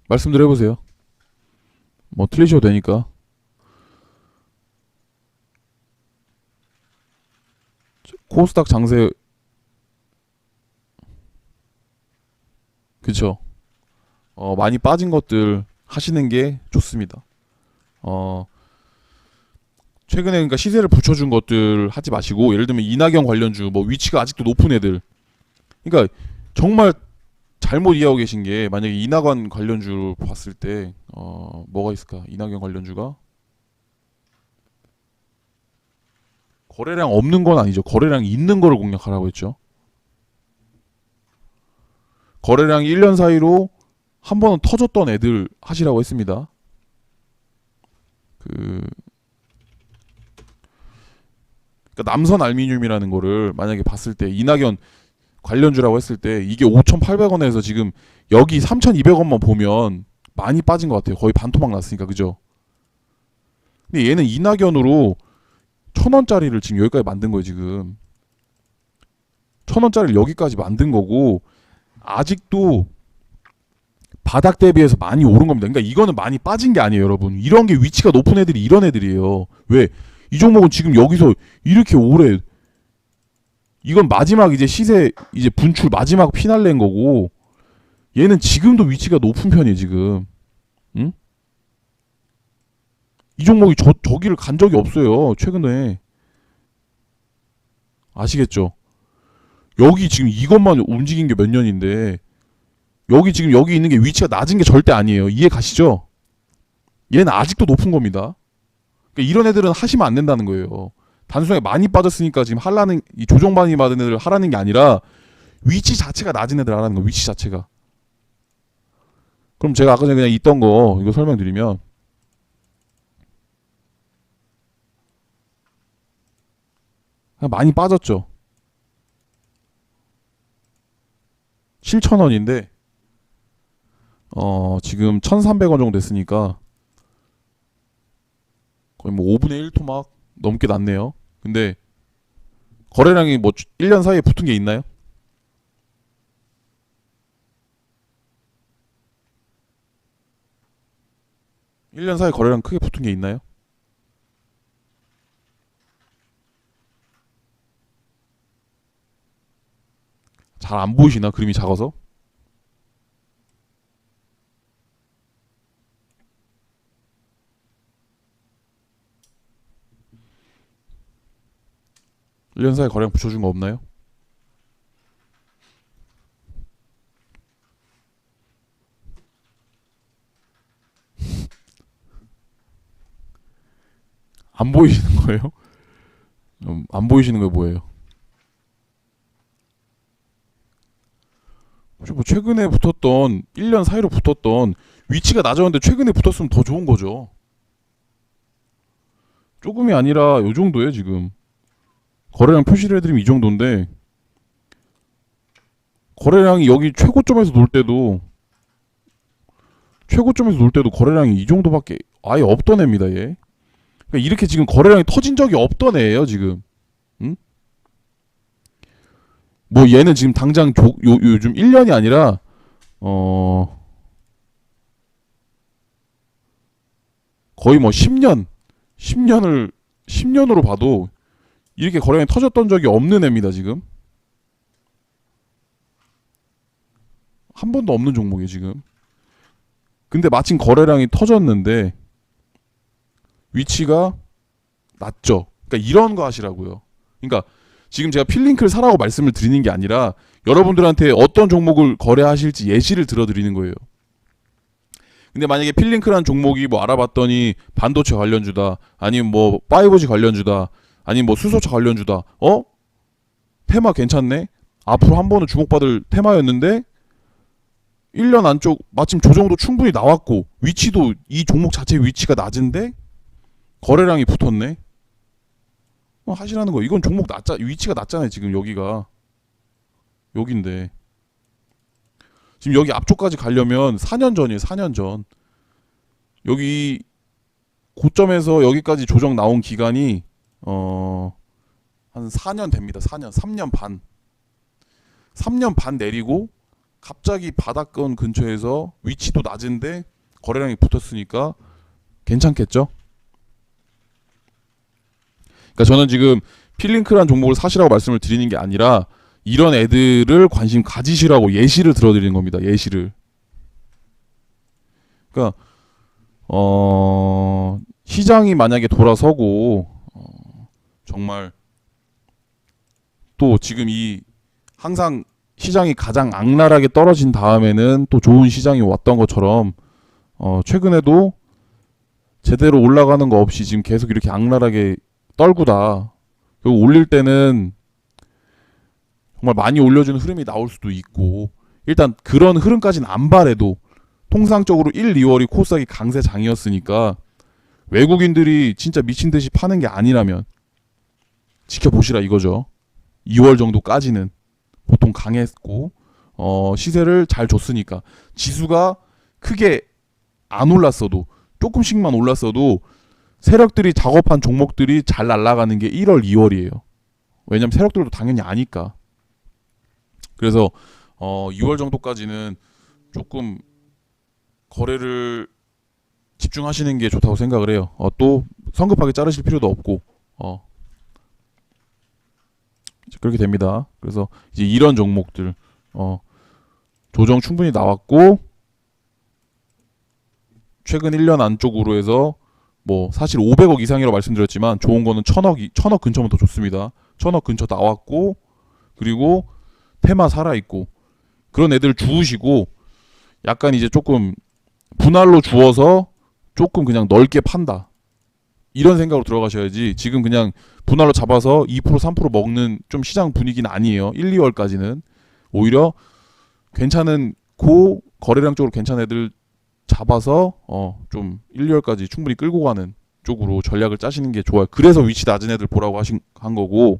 말씀들 해보세요. 뭐 틀리셔도 되니까. 코스닥 장세 그쵸? 많이 빠진 것들 하시는 게 좋습니다. 어, 최근에 그러니까 시세를 붙여준 것들 하지 마시고 예를 들면 이낙연 관련주 뭐 위치가 아직도 높은 애들 그러니까 정말 잘못 이해하고 계신 게 만약에 이낙연 관련주를 봤을 때 뭐가 있을까? 이낙연 관련주가 거래량 없는 건 아니죠. 거래량 있는 거를 공략하라고 했죠. 거래량이 1년 사이로 한 번은 터졌던 애들 하시라고 했습니다. 그러니까 남선 알루미늄이라는 거를 만약에 봤을 때 이낙연 관련주라고 했을 때 이게 5,800원에서 지금 여기 3,200원만 보면 많이 빠진 것 같아요. 거의 반토막 났으니까 그죠? 근데 얘는 이낙연으로 1,000원짜리를 지금 여기까지 만든 거예요 지금. 1,000원짜리를 여기까지 만든 거고 아직도 바닥 대비해서 많이 오른 겁니다. 그러니까 이거는 많이 빠진 게 아니에요 여러분. 이런 게 위치가 높은 애들이 이런 애들이에요. 왜? 이 종목은 지금 여기서 이렇게 오래 이건 마지막 이제 시세 이제 분출 마지막 피날레인 거고 얘는 지금도 위치가 높은 편이에요 지금. 응? 이 종목이 저기를 간 적이 없어요 최근에. 아시겠죠? 여기 지금 이것만 움직인 게 몇 년인데 여기 지금 여기 있는 게 위치가 낮은 게 절대 아니에요. 이해 가시죠? 얘는 아직도 높은 겁니다. 그러니까 이런 애들은 하시면 안 된다는 거예요. 단순하게 많이 빠졌으니까 지금 하라는 이 조정 많이 받은 애들 하라는 게 아니라 위치 자체가 낮은 애들 하라는 거예요. 위치 자체가. 그럼 제가 아까 전에 그냥 있던 거 이거 설명드리면 그냥 많이 빠졌죠. 7,000원인데 지금 1,300원 정도 됐으니까 거의 뭐 5분의 1 토막 넘게 났네요. 근데 거래량이 뭐 1년 사이에 붙은 게 있나요? 1년 사이에 거래량 크게 붙은 게 있나요? 잘 안 보이시나? 그림이 작아서? 1년 사이에 거래량 붙여준 거 없나요? 안 보이시는 거예요? 안 보이시는 거 뭐예요? 뭐 최근에 붙었던 1년 사이로 붙었던 위치가 낮았는데 최근에 붙었으면 더 좋은 거죠. 조금이 아니라 요 정도예요 지금. 거래량 표시를 해드리면 이 정도인데 거래량이 여기 최고점에서 놀 때도 거래량이 이 정도밖에 아예 없던 애입니다 얘. 그러니까 이렇게 지금 거래량이 터진 적이 없던 애예요 지금. 응? 뭐 얘는 지금 당장 요즘 1년이 아니라 거의 뭐 10년으로 봐도 이렇게 거래량이 터졌던 적이 없는 애입니다 지금. 한 번도 없는 종목이에요 지금. 근데 마침 거래량이 터졌는데 위치가 낮죠. 그러니까 이런 거 하시라고요. 그러니까 지금 제가 필링크를 사라고 말씀을 드리는 게 아니라 여러분들한테 어떤 종목을 거래하실지 예시를 들어드리는 거예요. 근데 만약에 필링크라는 종목이 뭐 알아봤더니 반도체 관련주다, 아니면 뭐 5G 관련주다, 아니면 뭐 수소차 관련주다, 테마 괜찮네? 앞으로 한 번은 주목받을 테마였는데 1년 안쪽 마침 조정도 충분히 나왔고 위치도 이 종목 자체의 위치가 낮은데 거래량이 붙었네? 하시라는 거. 이건 종목 위치가 낮잖아요. 지금 여기가 여긴데 지금 여기 앞쪽까지 가려면 4년 전이에요. 4년 전. 여기 고점에서 여기까지 조정 나온 기간이 한 4년 됩니다. 4년, 3년 반. 3년 반 내리고 갑자기 바닥권 근처에서 위치도 낮은데 거래량이 붙었으니까 괜찮겠죠? 그러니까 저는 지금 필링크란 종목을 사시라고 말씀을 드리는 게 아니라 이런 애들을 관심 가지시라고 예시를 들어드리는 겁니다. 예시를. 그러니까 시장이 만약에 돌아서고 정말 또 지금 이 항상 시장이 가장 악랄하게 떨어진 다음에는 또 좋은 시장이 왔던 것처럼 최근에도 제대로 올라가는 거 없이 지금 계속 이렇게 악랄하게 떨구다. 그리고 올릴 때는 정말 많이 올려주는 흐름이 나올 수도 있고 일단 그런 흐름까지는 안 바래도 통상적으로 1, 2월이 코스닥이 강세장이었으니까 외국인들이 진짜 미친 듯이 파는 게 아니라면 지켜보시라 이거죠. 2월 정도까지는 보통 강했고 시세를 잘 줬으니까 지수가 크게 안 올랐어도 조금씩만 올랐어도 세력들이 작업한 종목들이 잘 날아가는 게 1월, 2월이에요. 왜냐면 세력들도 당연히 아니까. 그래서 2월 정도까지는 조금 거래를 집중하시는 게 좋다고 생각을 해요. 또 성급하게 자르실 필요도 없고 그렇게 됩니다. 그래서 이제 이런 종목들 조정 충분히 나왔고 최근 1년 안쪽으로 해서 뭐 사실 500억 이상이라고 말씀드렸지만 좋은 거는 1000억 근처면 더 좋습니다. 1000억 근처 나왔고 그리고 테마 살아있고 그런 애들 주우시고 약간 이제 조금 분할로 주어서 조금 그냥 넓게 판다. 이런 생각으로 들어가셔야지 지금 그냥 분할로 잡아서 2% 3% 먹는 좀 시장 분위기는 아니에요. 1, 2월까지는 오히려 괜찮은 거래량 쪽으로 괜찮은 애들 잡아서 좀 1, 2월까지 충분히 끌고 가는 쪽으로 전략을 짜시는 게 좋아요. 그래서 위치 낮은 애들 보라고 한 거고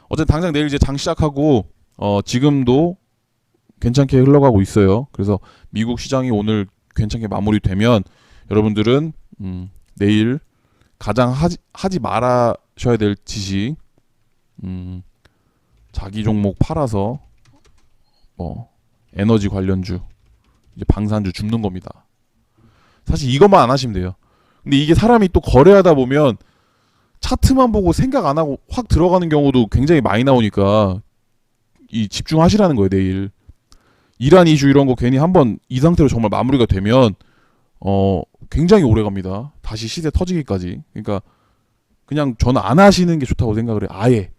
어쨌든 당장 내일 이제 장 시작하고 지금도 괜찮게 흘러가고 있어요. 그래서 미국 시장이 오늘 괜찮게 마무리되면 여러분들은 내일 가장 하지 말아셔야 될 짓이 자기 종목 팔아서 에너지 관련주 이제 방산주 줍는 겁니다. 사실 이것만 안 하시면 돼요. 근데 이게 사람이 또 거래하다 보면 차트만 보고 생각 안 하고 확 들어가는 경우도 굉장히 많이 나오니까 이 집중하시라는 거예요. 내일 이란 이슈 이런 거 괜히 한번 이 상태로 정말 마무리가 되면 굉장히 오래 갑니다. 다시 시세 터지기까지. 그러니까 그냥 저는 안 하시는 게 좋다고 생각을 해요. 아예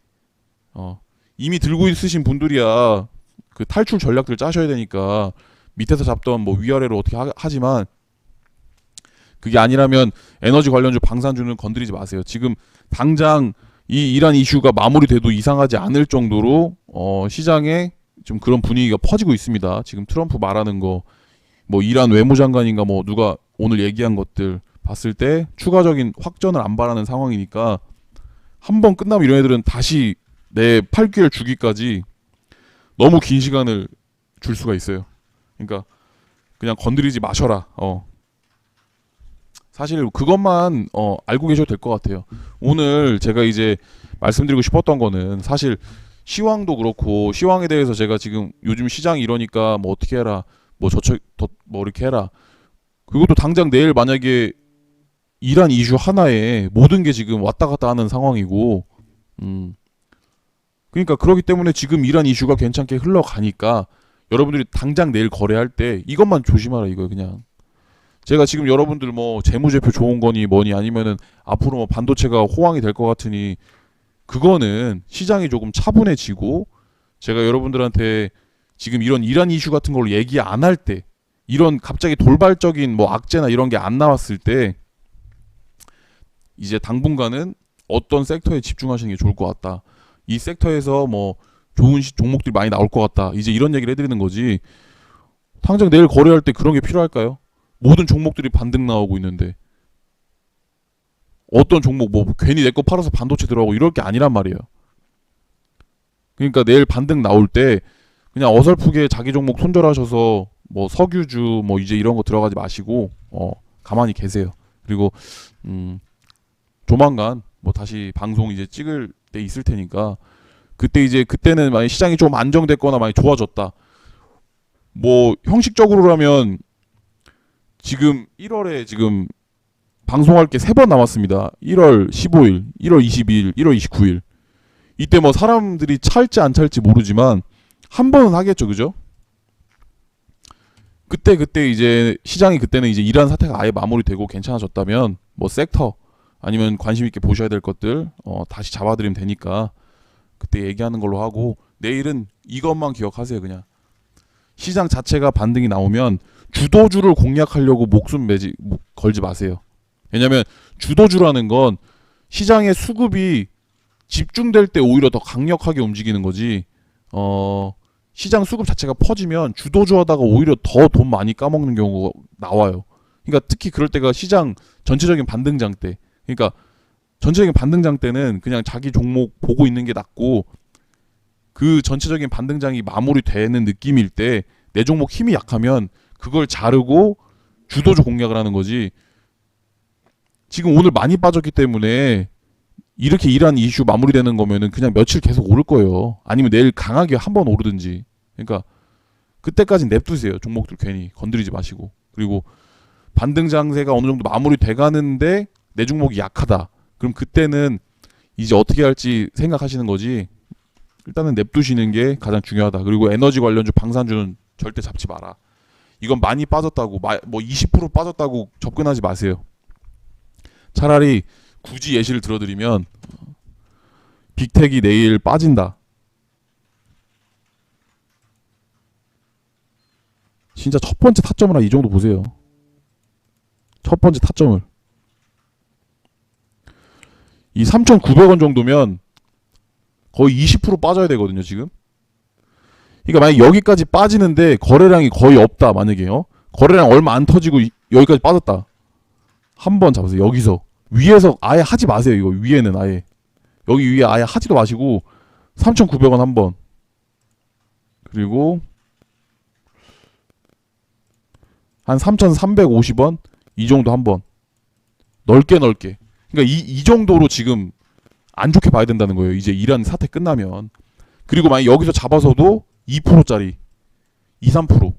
이미 들고 있으신 분들이야 그 탈출 전략들 짜셔야 되니까 밑에서 잡던 뭐 위아래로 어떻게 하지만 그게 아니라면 에너지 관련주 방산주는 건드리지 마세요. 지금 당장 이 이란 이슈가 마무리돼도 이상하지 않을 정도로 시장에 좀 그런 분위기가 퍼지고 있습니다. 지금 트럼프 말하는 거 뭐 이란 외무장관인가 뭐 누가 오늘 얘기한 것들 봤을 때 추가적인 확전을 안 바라는 상황이니까 한 번 끝나면 이런 애들은 다시 내 팔귀를 주기까지 너무 긴 시간을 줄 수가 있어요. 그러니까 그냥 건드리지 마셔라. 사실 그것만 알고 계셔도 될 것 같아요. 오늘 제가 이제 말씀드리고 싶었던 거는 사실 시황도 그렇고 시황에 대해서 제가 지금 요즘 시장이 이러니까 뭐 어떻게 해라 뭐 뭐 이렇게 해라 그것도 당장 내일 만약에 이란 이슈 하나에 모든 게 지금 왔다 갔다 하는 상황이고 그러니까 그렇기 때문에 지금 이란 이슈가 괜찮게 흘러가니까 여러분들이 당장 내일 거래할 때 이것만 조심하라 이거예요. 그냥 제가 지금 여러분들 뭐 재무제표 좋은 거니 뭐니 아니면은 앞으로 뭐 반도체가 호황이 될 것 같으니 그거는 시장이 조금 차분해지고 제가 여러분들한테 지금 이런 이란 이슈 같은 걸로 얘기 안 할 때 이런 갑자기 돌발적인 뭐 악재나 이런 게 안 나왔을 때 이제 당분간은 어떤 섹터에 집중하시는 게 좋을 것 같다. 이 섹터에서 뭐 좋은 종목들이 많이 나올 것 같다. 이제 이런 얘기를 해드리는 거지. 당장 내일 거래할 때 그런 게 필요할까요? 모든 종목들이 반등 나오고 있는데 어떤 종목 뭐 괜히 내 거 팔아서 반도체 들어가고 이럴 게 아니란 말이에요. 그러니까 내일 반등 나올 때 그냥 어설프게 자기 종목 손절하셔서 뭐 석유주 뭐 이제 이런 거 들어가지 마시고 가만히 계세요. 그리고 조만간 뭐 다시 방송 이제 찍을 때 있을 테니까 그때는 만약 시장이 좀 안정됐거나 많이 좋아졌다. 뭐 형식적으로라면 지금 1월에 지금 방송할 게 3번 남았습니다. 1월 15일, 1월 22일, 1월 29일. 이때 뭐 사람들이 찰지 안 찰지 모르지만 한 번은 하겠죠. 그죠? 그때 이제 시장이 그때는 이제 이란 사태가 아예 마무리되고 괜찮아졌다면 뭐 섹터 아니면 관심 있게 보셔야 될 것들 다시 잡아드리면 되니까 그때 얘기하는 걸로 하고 내일은 이것만 기억하세요. 그냥 시장 자체가 반등이 나오면 주도주를 공략하려고 목숨 걸지 마세요. 왜냐면 주도주라는 건 시장의 수급이 집중될 때 오히려 더 강력하게 움직이는 거지. 시장 수급 자체가 퍼지면 주도주 하다가 오히려 더 돈 많이 까먹는 경우가 나와요. 그러니까 특히 그럴 때가 시장 전체적인 반등장 때. 그러니까 전체적인 반등장 때는 그냥 자기 종목 보고 있는 게 낫고 그 전체적인 반등장이 마무리되는 느낌일 때 내 종목 힘이 약하면 그걸 자르고 주도주 공략을 하는 거지. 지금 오늘 많이 빠졌기 때문에 이렇게 이란 이슈 마무리되는 거면은 그냥 며칠 계속 오를 거예요. 아니면 내일 강하게 한번 오르든지. 그러니까 그때까지 냅두세요. 종목들 괜히 건드리지 마시고. 그리고 반등 장세가 어느 정도 마무리돼 가는데 내 종목이 약하다. 그럼 그때는 이제 어떻게 할지 생각하시는 거지. 일단은 냅두시는 게 가장 중요하다. 그리고 에너지 관련주, 방산주는 절대 잡지 마라. 이건 많이 빠졌다고 뭐 20% 빠졌다고 접근하지 마세요. 차라리 굳이 예시를 들어드리면 빅텍이 내일 빠진다. 진짜 첫 번째 타점을 한 이 정도 보세요. 첫 번째 타점을. 이 3,900원 정도면 거의 20% 빠져야 되거든요, 지금. 그러니까 만약 여기까지 빠지는데 거래량이 거의 없다, 만약에요. 거래량 얼마 안 터지고 여기까지 빠졌다. 한번 잡으세요. 여기서. 위에서 아예 하지 마세요, 이거. 위에는 아예. 여기 위에 아예 하지도 마시고 3,900원 한 번. 그리고 한 3,350원 이 정도 한 번. 넓게. 그러니까 이 정도로 지금 안 좋게 봐야 된다는 거예요. 이제 이란 사태 끝나면. 그리고 만약 여기서 잡아서도 2%짜리 2-3%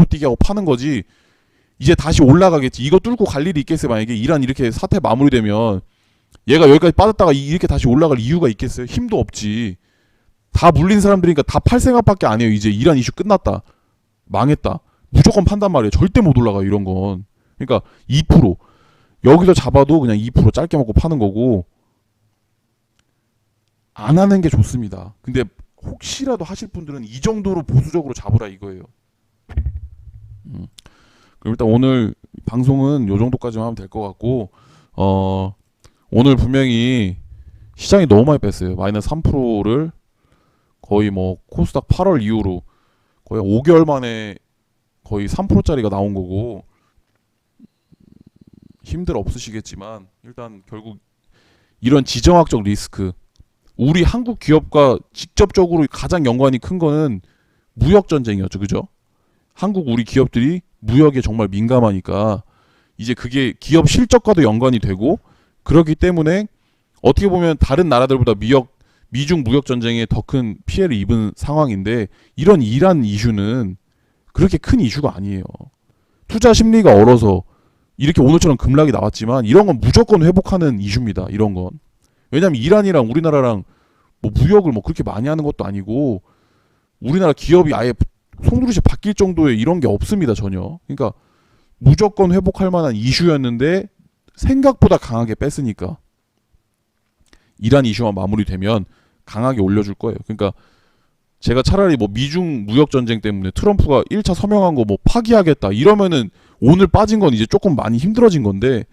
뛰게 하고 파는 거지. 이제 다시 올라가겠지. 이거 뚫고 갈 일이 있겠어요. 만약에 이란 이렇게 사태 마무리되면 얘가 여기까지 빠졌다가 이렇게 다시 올라갈 이유가 있겠어요? 힘도 없지. 다 물린 사람들이니까 다 팔 생각밖에 안 해요. 이제 이란 이슈 끝났다. 망했다. 무조건 판단 말이에요. 절대 못 올라가요. 이런 건. 그러니까 2% 여기서 잡아도 그냥 2% 짧게 먹고 파는 거고 안 하는 게 좋습니다. 근데 혹시라도 하실 분들은 이 정도로 보수적으로 잡으라 이거예요. 그럼 일단 오늘 방송은 요 정도까지만 하면 될 것 같고 오늘 분명히 시장이 너무 많이 뺐어요. 마이너스 3%를 거의 뭐 코스닥 8월 이후로 거의 5개월 만에 거의 3%짜리가 나온 거고 힘들 없으시겠지만 일단 결국 이런 지정학적 리스크 우리 한국 기업과 직접적으로 가장 연관이 큰 거는 무역 전쟁이었죠. 그죠? 한국 우리 기업들이 무역에 정말 민감하니까 이제 그게 기업 실적과도 연관이 되고 그렇기 때문에 어떻게 보면 다른 나라들보다 미중 무역 전쟁에 더 큰 피해를 입은 상황인데 이런 이란 이슈는 그렇게 큰 이슈가 아니에요. 투자 심리가 얼어서 이렇게 오늘처럼 급락이 나왔지만 이런 건 무조건 회복하는 이슈입니다. 이런 건. 왜냐면 이란이랑 우리나라랑 뭐 무역을 뭐 그렇게 많이 하는 것도 아니고 우리나라 기업이 아예 송두리째 바뀔 정도의 이런 게 없습니다, 전혀. 그러니까 무조건 회복할 만한 이슈였는데 생각보다 강하게 뺐으니까 이란 이슈만 마무리되면 강하게 올려줄 거예요. 그러니까 제가 차라리 뭐 미중 무역 전쟁 때문에 트럼프가 1차 서명한 거 뭐 파기하겠다 이러면은 오늘 빠진 건 이제 조금 많이 힘들어진 건데,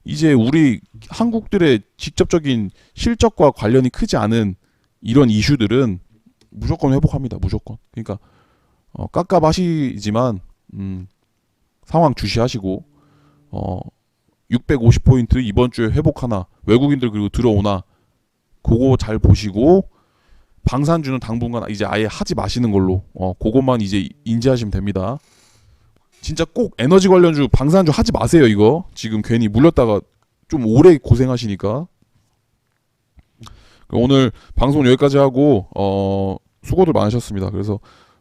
이제 우리 한국들의 직접적인 실적과 관련이 크지 않은 이런 이슈들은 무조건 회복합니다. 무조건. 그러니까 깝깝하시지만 상황 주시하시고 650포인트 이번 주에 회복하나, 외국인들 그리고 들어오나 그거 잘 보시고, 방산주는 당분간 이제 아예 하지 마시는 걸로 그것만 이제 인지하시면 됩니다. 진짜 꼭 에너지 관련주, 방산주 하지 마세요. 이거 지금 괜히 물렸다가 좀 오래 고생하시니까. 오늘 방송 여기까지 하고 수고들 많으셨습니다. 그래서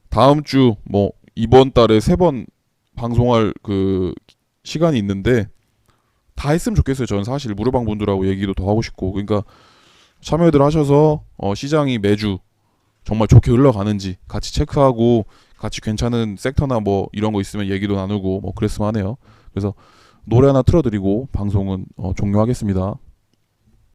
다음 주 뭐 이번 달에 3번 방송할 그 시간이 있는데 다 했으면 좋겠어요. 저는 사실 무료방 분들하고 얘기도 더 하고 싶고. 그러니까 참여들 하셔서 시장이 매주 정말 좋게 흘러가는지 같이 체크하고, 같이 괜찮은 섹터나 뭐 이런 거 있으면 얘기도 나누고 뭐 그랬으면 하네요. 그래서 노래 하나 틀어드리고 방송은 종료하겠습니다.